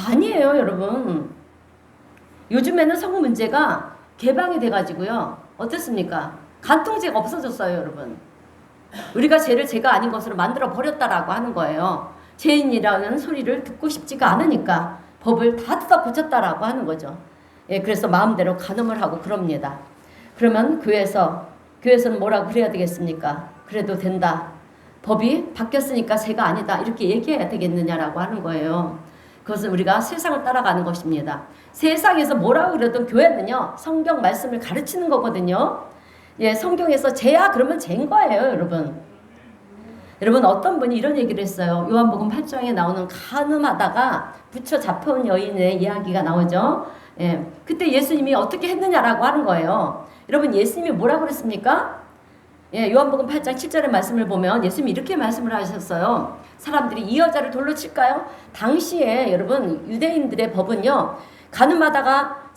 아니에요, 여러분. 요즘에는 성 문제가 개방이 돼가지고요. 어떻습니까? 간통죄가 없어졌어요, 여러분. 우리가 죄를 죄가 아닌 것으로 만들어 버렸다라고 하는 거예요. 죄인이라는 소리를 듣고 싶지가 않으니까 법을 다 뜯어 고쳤다라고 하는 거죠. 예, 그래서 마음대로 간음을 하고 그럽니다. 그러면 교회에서는 뭐라고 그래야 되겠습니까? 그래도 된다. 법이 바뀌었으니까 죄가 아니다. 이렇게 얘기해야 되겠느냐라고 하는 거예요. 그것은 우리가 세상을 따라가는 것입니다. 세상에서 뭐라고 그래도 교회는요, 성경 말씀을 가르치는 거거든요. 예, 성경에서 죄야 그러면 죄인 거예요, 여러분. 여러분, 어떤 분이 이런 얘기를 했어요. 요한복음 8장에 나오는 간음하다가 붙여 잡혀온 여인의 이야기가 나오죠. 예, 그때 예수님이 어떻게 했느냐라고 하는 거예요. 여러분, 예수님이 뭐라고 그랬습니까? 예, 요한복음 8장 7절의 말씀을 보면 예수님이 이렇게 말씀을 하셨어요. 사람들이 이 여자를 돌로 칠까요? 당시에 여러분, 유대인들의 법은요, 간음하다가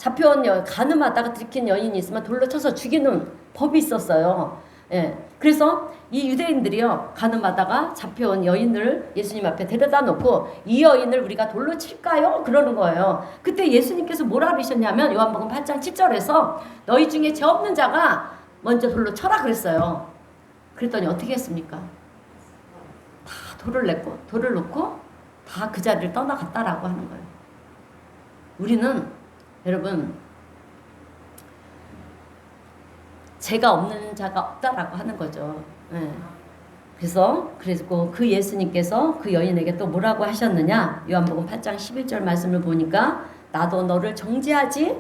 들킨 여인이 있으면 돌로 쳐서 죽이는 법이 있었어요. 예, 그래서 이 유대인들이요, 간음하다가 잡혀온 여인을 예수님 앞에 데려다 놓고 이 여인을 우리가 돌로 칠까요? 그러는 거예요. 그때 예수님께서 뭐라 그러셨냐면 요한복음 8장 7절에서 너희 중에 죄 없는 자가 먼저 돌로 쳐라 그랬어요. 그랬더니 어떻게 했습니까? 다 돌을 놓고 다 그 자리를 떠나갔다라고 하는 거예요. 우리는 여러분, 죄가 없는 자가 없다라고 하는 거죠. 예. 그리고 그 예수님께서 그 여인에게 또 뭐라고 하셨느냐? 요한복음 8장 11절 말씀을 보니까 나도 너를 정죄하지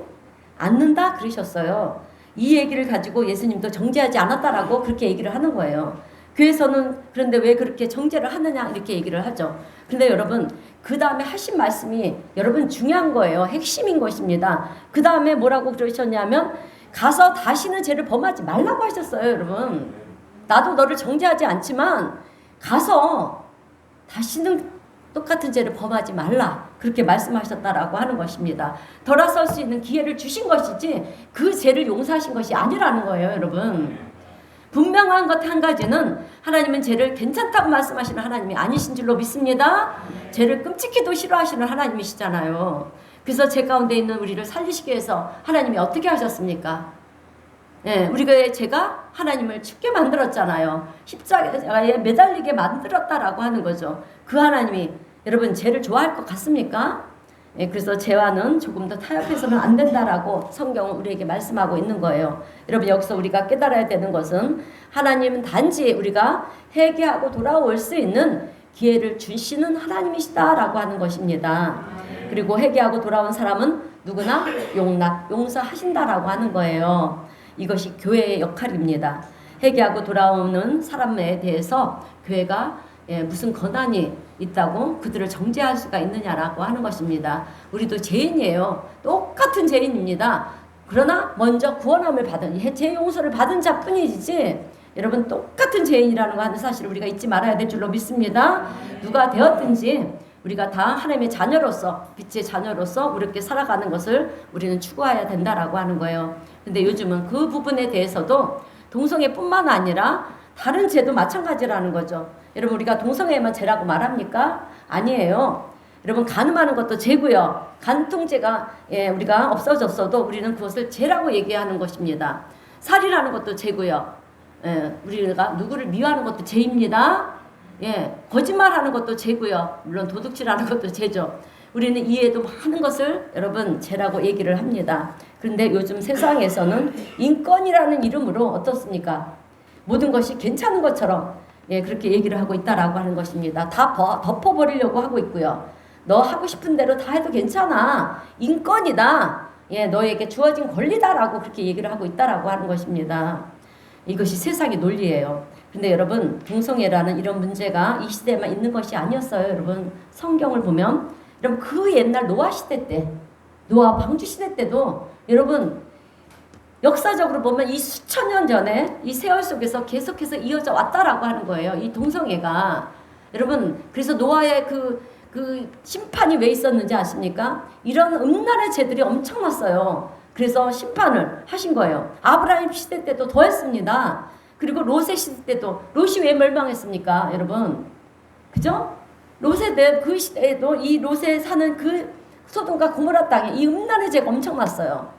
않는다 그러셨어요. 이 얘기를 가지고 예수님도 정죄하지 않았다라고 그렇게 얘기를 하는 거예요. 교회에서는 그런데 왜 그렇게 정죄를 하느냐 이렇게 얘기를 하죠. 그런데 여러분, 그 다음에 하신 말씀이 여러분 중요한 거예요. 핵심인 것입니다. 그 다음에 뭐라고 그러셨냐면 가서 다시는 죄를 범하지 말라고 하셨어요, 여러분. 나도 너를 정죄하지 않지만 가서 다시는 똑같은 죄를 범하지 말라. 그렇게 말씀하셨다라고 하는 것입니다. 돌아설 수 있는 기회를 주신 것이지 그 죄를 용서하신 것이 아니라는 거예요, 여러분. 분명한 것 한 가지는 하나님은 죄를 괜찮다고 말씀하시는 하나님이 아니신 줄로 믿습니다. 죄를 끔찍히도 싫어하시는 하나님이시잖아요. 그래서 죄 가운데 있는 우리를 살리시기 위해서 하나님이 어떻게 하셨습니까? 예, 우리가 죄가 하나님을 죽게 만들었잖아요. 십자가에 매달리게 만들었다라고 하는 거죠. 그 하나님이 여러분 죄를 좋아할 것 같습니까? 예, 그래서 죄와는 조금 더 타협해서는 안 된다라고 성경은 우리에게 말씀하고 있는 거예요. 여러분 여기서 우리가 깨달아야 되는 것은 하나님은 단지 우리가 회개하고 돌아올 수 있는 기회를 주시는 하나님이시다라고 하는 것입니다. 그리고 회개하고 돌아온 사람은 누구나 용서하신다라고 하는 거예요. 이것이 교회의 역할입니다. 회개하고 돌아오는 사람에 대해서 교회가 무슨 권한이 있다고 그들을 정죄할 수가 있느냐라고 하는 것입니다. 우리도 죄인이에요. 똑같은 죄인입니다. 그러나 먼저 구원함을 받은 죄 용서를 받은 자뿐이지 여러분 똑같은 죄인이라는 거 하는 사실을 우리가 잊지 말아야 될 줄로 믿습니다. 누가 되었든지 우리가 다 하나님의 자녀로서 빛의 자녀로서 이렇게 살아가는 것을 우리는 추구해야 된다라고 하는 거예요. 근데 요즘은 그 부분에 대해서도 동성애뿐만 아니라 다른 죄도 마찬가지라는 거죠. 여러분 우리가 동성애만 죄라고 말합니까? 아니에요. 여러분 간음하는 것도 죄고요. 간통죄가 우리가 없어졌어도 우리는 그것을 죄라고 얘기하는 것입니다. 살인하는 것도 죄고요. 우리가 누구를 미워하는 것도 죄입니다. 거짓말하는 것도 죄고요. 물론 도둑질하는 것도 죄죠. 우리는 이해도 많은 것을 여러분 죄라고 얘기를 합니다. 그런데 요즘 세상에서는 인권이라는 이름으로 어떻습니까? 모든 것이 괜찮은 것처럼 그렇게 얘기를 하고 있다라고 하는 것입니다. 다 덮어버리려고 하고 있고요. 너 하고 싶은 대로 다 해도 괜찮아. 인권이다. 너에게 주어진 권리다라고 그렇게 얘기를 하고 있다라고 하는 것입니다. 이것이 세상의 논리예요. 근데 여러분 동성애라는 이런 문제가 이 시대에만 있는 것이 아니었어요. 여러분 성경을 보면 여러분 그 옛날 노아 시대 때 노아 방주 시대 때도 여러분 역사적으로 보면 이 수천 년 전에 이 세월 속에서 계속해서 이어져 왔다라고 하는 거예요. 이 동성애가. 여러분 그래서 노아의 그 심판이 왜 있었는지 아십니까? 이런 음란의 죄들이 엄청났어요. 그래서 심판을 하신 거예요. 아브라함 시대 때도 더 했습니다. 그리고 롯의 시대 때도 롯이 왜 멸망했습니까? 여러분 그죠? 롯의 그 시대에도 이 롯에 사는 그 소돔과 고모라 땅에 이 음란의 죄가 엄청났어요.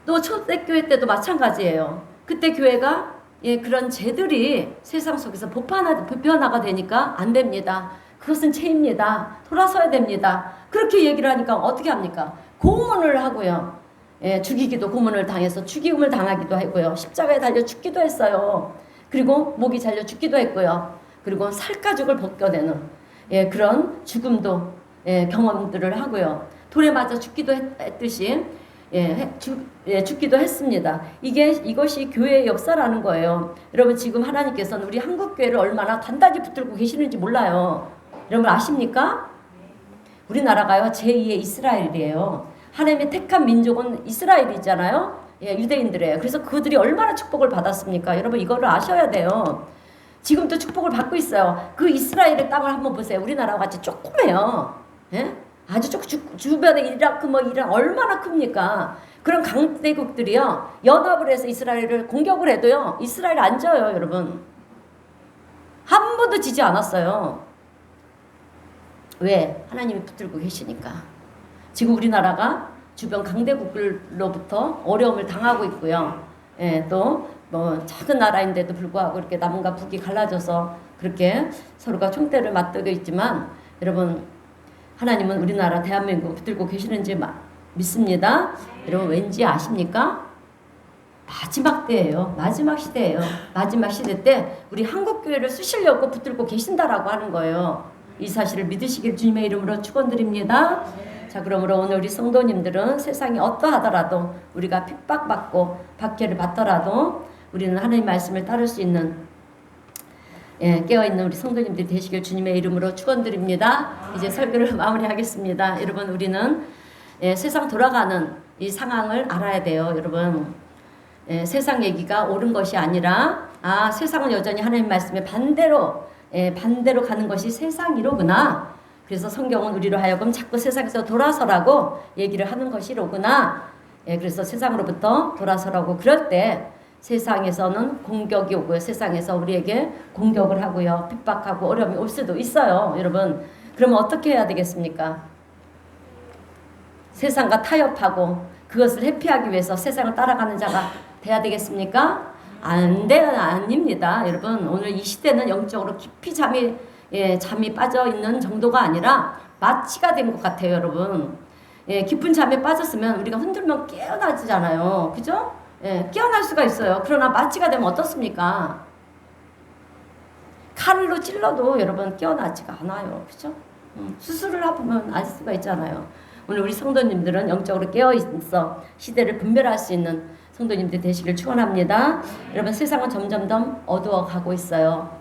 또 초대교회 때도 마찬가지예요. 그때 교회가 그런 죄들이 세상 속에서 보편화가 되니까 안 됩니다. 그것은 죄입니다. 돌아서야 됩니다. 그렇게 얘기를 하니까 어떻게 합니까? 고문을 하고요. 죽이기도 고문을 당해서 죽임을 당하기도 했고요. 십자가에 달려 죽기도 했어요. 그리고 목이 잘려 죽기도 했고요. 그리고 살가죽을 벗겨내는 그런 죽음도 경험들을 하고요. 돌에 맞아 죽기도 했듯이 죽기도 했습니다. 이것이 교회의 역사라는 거예요. 여러분 지금 하나님께서는 우리 한국교회를 얼마나 단단히 붙들고 계시는지 몰라요. 여러분 아십니까? 우리나라가요 제2의 이스라엘이에요. 하나님의 택한 민족은 이스라엘이잖아요. 유대인들이에요. 그래서 그들이 얼마나 축복을 받았습니까? 여러분 이거를 아셔야 돼요. 지금도 축복을 받고 있어요. 그 이스라엘의 땅을 한번 보세요. 우리나라와 같이 조그매요. 아주 주변에 이라크 이란 얼마나 큽니까? 그런 강대국들이요 연합을 해서 이스라엘을 공격을 해도요 이스라엘 안 져요. 여러분 한 번도 지지 않았어요. 왜? 하나님이 붙들고 계시니까. 지금 우리나라가 주변 강대국들로부터 어려움을 당하고 있고요. 또 작은 나라인데도 불구하고 이렇게 남과 북이 갈라져서 그렇게 서로가 총대를 맞대고 있지만 여러분 하나님은 우리나라 대한민국 붙들고 계시는지 믿습니다. 여러분 왠지 아십니까? 마지막 때예요. 마지막 시대예요. 마지막 시대 때 우리 한국교회를 쓰시려고 붙들고 계신다라고 하는 거예요. 이 사실을 믿으시길 주님의 이름으로 축원드립니다. 자, 그러므로 오늘 우리 성도님들은 세상이 어떠하더라도 우리가 핍박받고 박해를 받더라도 우리는 하나님 말씀을 따를 수 있는 깨어있는 우리 성도님들이 되시길 주님의 이름으로 축원드립니다. 이제 설교를 마무리하겠습니다. 여러분 우리는 세상 돌아가는 이 상황을 알아야 돼요. 여러분 세상 얘기가 옳은 것이 아니라 세상은 여전히 하나님 말씀에 반대로 가는 것이 세상이로구나. 그래서 성경은 우리로 하여금 자꾸 세상에서 돌아서라고 얘기를 하는 것이로구나. 그래서 세상으로부터 돌아서라고 그럴 때 세상에서는 공격이 오고요. 세상에서 우리에게 공격을 하고요. 핍박하고 어려움이 올 수도 있어요. 여러분, 그러면 어떻게 해야 되겠습니까? 세상과 타협하고 그것을 회피하기 위해서 세상을 따라가는 자가 돼야 되겠습니까? 아닙니다. 여러분, 오늘 이 시대는 영적으로 깊이 잠이 빠져 있는 정도가 아니라 마취가 된 것 같아요, 여러분. 깊은 잠에 빠졌으면 우리가 흔들면 깨어나지잖아요. 그죠? 깨어날 수가 있어요. 그러나 마취가 되면 어떻습니까? 칼로 찔러도 여러분 깨어나지가 않아요. 그죠? 수술을 해보면 알 수가 있잖아요. 오늘 우리 성도님들은 영적으로 깨어있어 시대를 분별할 수 있는 성도님들 되시길 축원합니다. 여러분, 세상은 점점 더 어두워가고 있어요.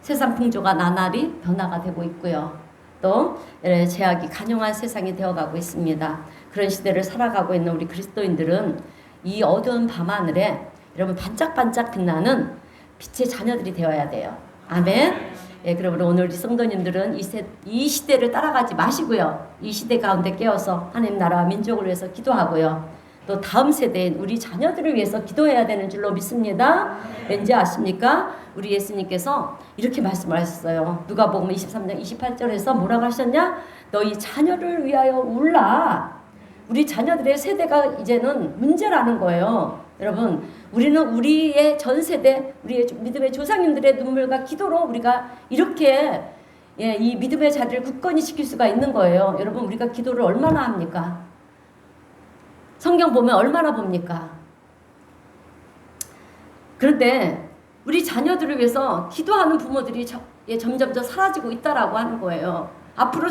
세상 풍조가 나날이 변화가 되고 있고요. 또 제약이 간용한 세상이 되어가고 있습니다. 그런 시대를 살아가고 있는 우리 그리스도인들은 이 어두운 밤하늘에 여러분 반짝반짝 빛나는 빛의 자녀들이 되어야 돼요. 아멘. 그러므로 오늘 우리 성도님들은 이 시대를 따라가지 마시고요. 이 시대 가운데 깨어서 하나님 나라와 민족을 위해서 기도하고요. 또 다음 세대인 우리 자녀들을 위해서 기도해야 되는 줄로 믿습니다. 왠지 아십니까? 우리 예수님께서 이렇게 말씀을 하셨어요. 누가복음 23장 28절에서 뭐라고 하셨냐? 너희 자녀를 위하여 울라. 우리 자녀들의 세대가 이제는 문제라는 거예요. 여러분, 우리는 우리의 전 세대, 우리의 믿음의 조상님들의 눈물과 기도로 우리가 이렇게 이 믿음의 자리를 굳건히 지킬 수가 있는 거예요. 여러분, 우리가 기도를 얼마나 합니까? 성경 보면 얼마나 봅니까? 그런데 우리 자녀들을 위해서 기도하는 부모들이 점점 더 사라지고 있다라고 하는 거예요. 앞으로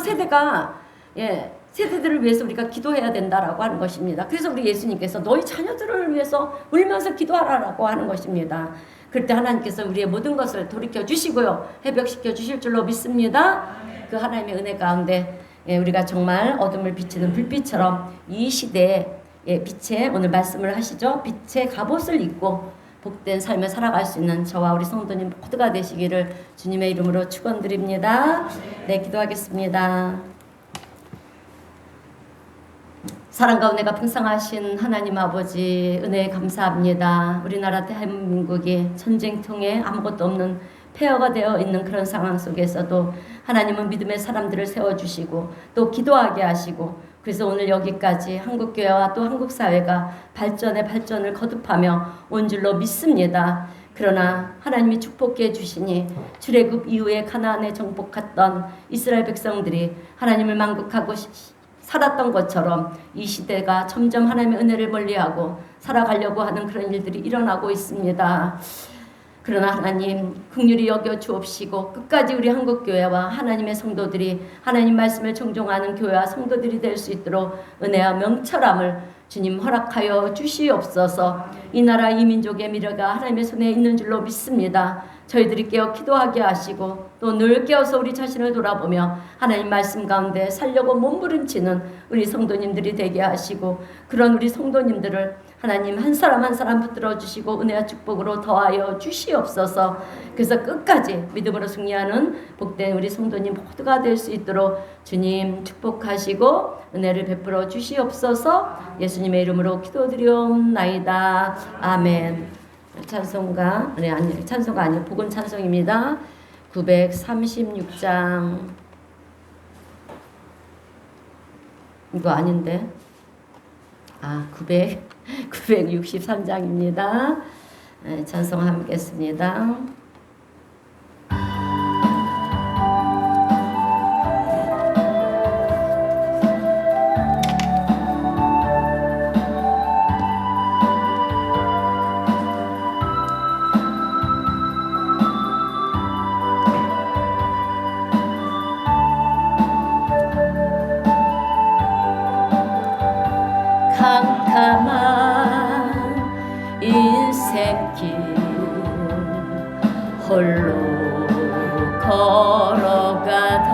세대들을 위해서 우리가 기도해야 된다라고 하는 것입니다. 그래서 우리 예수님께서 너희 자녀들을 위해서 울면서 기도하라라고 하는 것입니다. 그럴 때 하나님께서 우리의 모든 것을 돌이켜 주시고요. 회복시켜 주실 줄로 믿습니다. 그 하나님의 은혜 가운데 우리가 정말 어둠을 비치는 불빛처럼 이 시대에 빛의 오늘 말씀을 하시죠. 빛의 갑옷을 입고 복된 삶을 살아갈 수 있는 저와 우리 성도님 모두가 되시기를 주님의 이름으로 축원드립니다. 네, 기도하겠습니다. 사랑과 은혜가 풍성하신 하나님 아버지 은혜에 감사합니다. 우리나라 대한민국이 전쟁통에 아무것도 없는 폐허가 되어 있는 그런 상황 속에서도 하나님은 믿음의 사람들을 세워주시고 또 기도하게 하시고 그래서 오늘 여기까지 한국교회와 또 한국사회가 발전을 거듭하며 온 줄로 믿습니다. 그러나 하나님이 축복해 주시니 출애굽 이후에 가나안에 정복했던 이스라엘 백성들이 하나님을 만국하고 살았던 것처럼 이 시대가 점점 하나님의 은혜를 멀리하고 살아가려고 하는 그런 일들이 일어나고 있습니다. 그러나 하나님 긍휼히 여겨 주옵시고 끝까지 우리 한국교회와 하나님의 성도들이 하나님 말씀을 청종하는 교회와 성도들이 될 수 있도록 은혜와 명철함을 주님 허락하여 주시옵소서. 이 나라 이 민족의 미래가 하나님의 손에 있는 줄로 믿습니다. 저희들이 깨어 기도하게 하시고 또 늘 깨어서 우리 자신을 돌아보며 하나님 말씀 가운데 살려고 몸부림치는 우리 성도님들이 되게 하시고 그런 우리 성도님들을 하나님 한 사람 한 사람 붙들어 주시고 은혜와 축복으로 더하여 주시옵소서. 그래서 끝까지 믿음으로 승리하는 복된 우리 성도님 모두가 될 수 있도록 주님 축복하시고 은혜를 베풀어 주시옵소서. 예수님의 이름으로 기도드리옵나이다. 아멘. 찬송가 찬송가 아니에요. 복음 찬송입니다. 936장 이거 아닌데 963장입니다. 찬송하겠습니다. 캄캄한 인생길 홀로 걸어가다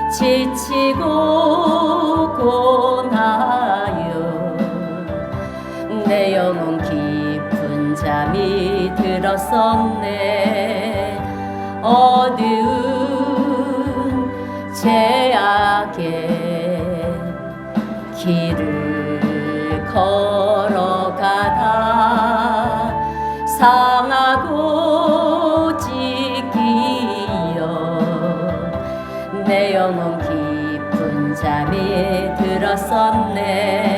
지치고 고나여 내 영혼 깊은 잠이 들었었네. 어두운 제약에 길을 걸어가다 상하고 찢기어 내 영혼 깊은 잠이 들었었네.